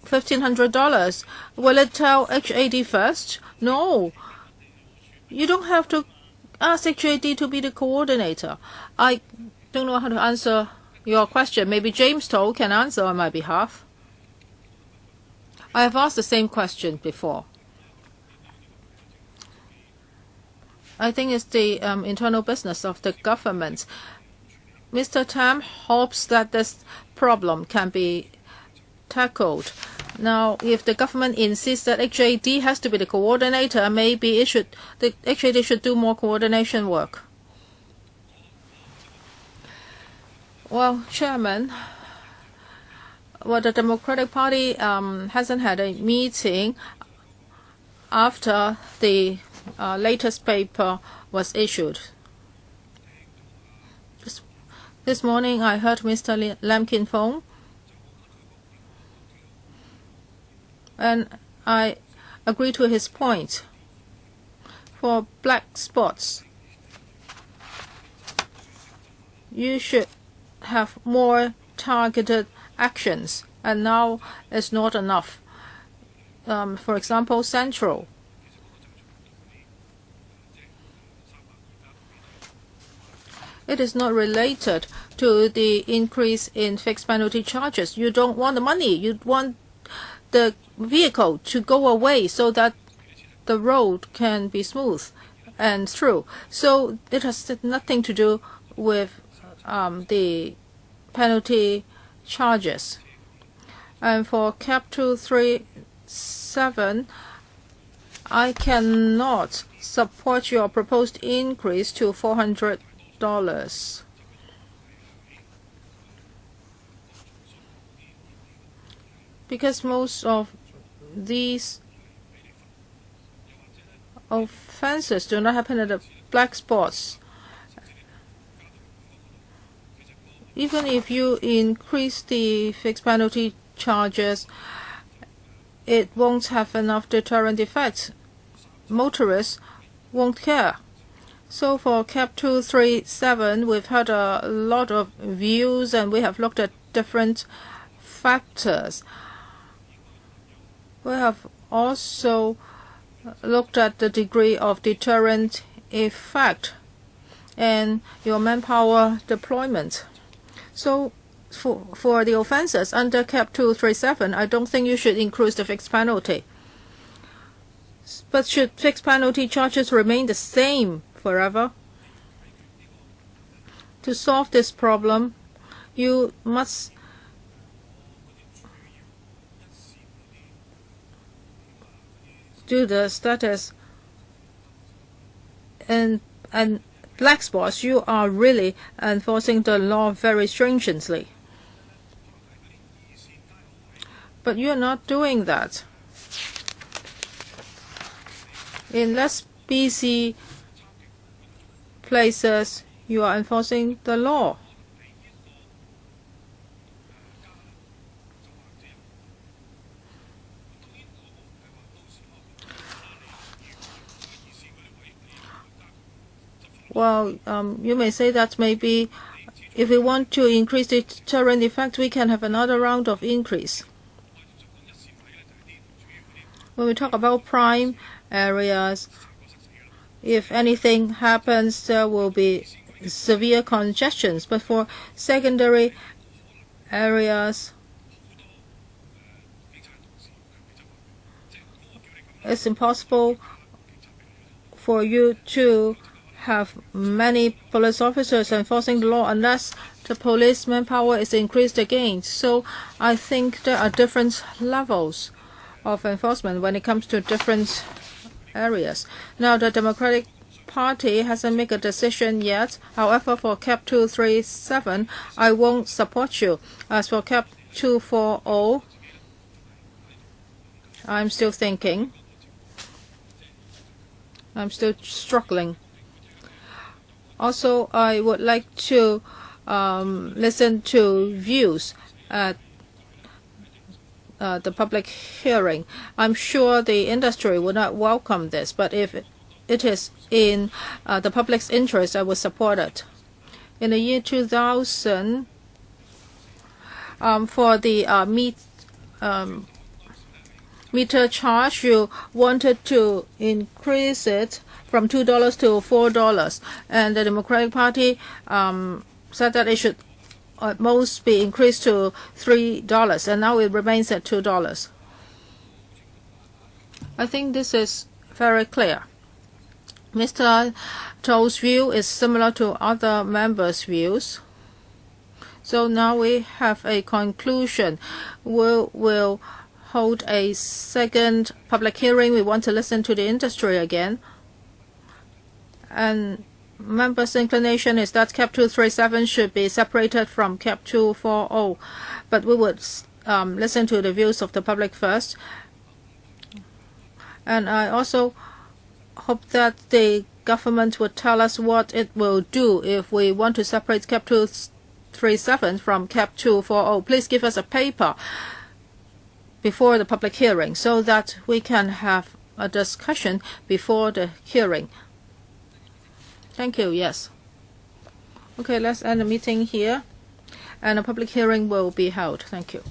$1,500. Will it tell HAD first? No. You don't have to ask HAD to be the coordinator. I don't know how to answer your question. Maybe James Toll can answer on my behalf. I have asked the same question before. I think it's the internal business of the government. Mr. Tam hopes that this problem can be tackled. Now, if the government insists that HAD has to be the coordinator, maybe the HAD should do more coordination work. Well, Chairman, the Democratic Party hasn't had a meeting after the latest paper was issued. This morning, I heard Mr. Lam Kin Fong, and I agree to his point. For black spots, you should have more targeted actions, and now it's not enough. For example, Central. It is not related to the increase in fixed penalty charges. You don't want the money. You want the vehicle to go away so that the road can be smooth and through. So it has nothing to do with the penalty charges. And for Cap 237, I cannot support your proposed increase to $400. Because most of these offenses do not happen at the black spots. Even if you increase the fixed penalty charges, it won't have enough deterrent effect. Motorists won't care. So for Cap 237, we've had a lot of views, and we have looked at different factors. We have also looked at the degree of deterrent effect and your manpower deployment. So for the offences under Cap 237, I don't think you should increase the fixed penalty. But should fixed penalty charges remain the same forever? To solve this problem, you must do the status and black spots. You are really enforcing the law very stringently. But you're not doing that. In less busy places, you are enforcing the law. Well, you may say that maybe if we want to increase the deterrent effect, we can have another round of increase. When we talk about prime areas, if anything happens, there will be severe congestions. But for secondary areas, it's impossible for you to have many police officers enforcing the law unless the police manpower is increased again. So I think there are different levels of enforcement when it comes to different areas. Now, the Democratic Party hasn't made a decision yet. However, for Cap 237, I won't support you. As for Cap 240, I'm still thinking. I'm still struggling. Also, I would like to listen to views at the public hearing. I'm sure the industry would not welcome this, but if it is in the public's interest, I will support it. In the year 2000, for the meter charge, you wanted to increase it from $2 to $4, and the Democratic Party said that it should at most be increased to $3, and now it remains at $2. I think this is very clear. Mr. To's view is similar to other members' views. So now we have a conclusion. We'll hold a second public hearing. We want to listen to the industry again. And members' inclination is that Cap 237 should be separated from Cap 240. But we would listen to the views of the public first. And I also hope that the government would tell us what it will do if we want to separate Cap 237 from Cap 240. Please give us a paper before the public hearing so that we can have a discussion before the hearing. Thank you. Yes. Okay, let's end the meeting here, and a public hearing will be held. Thank you.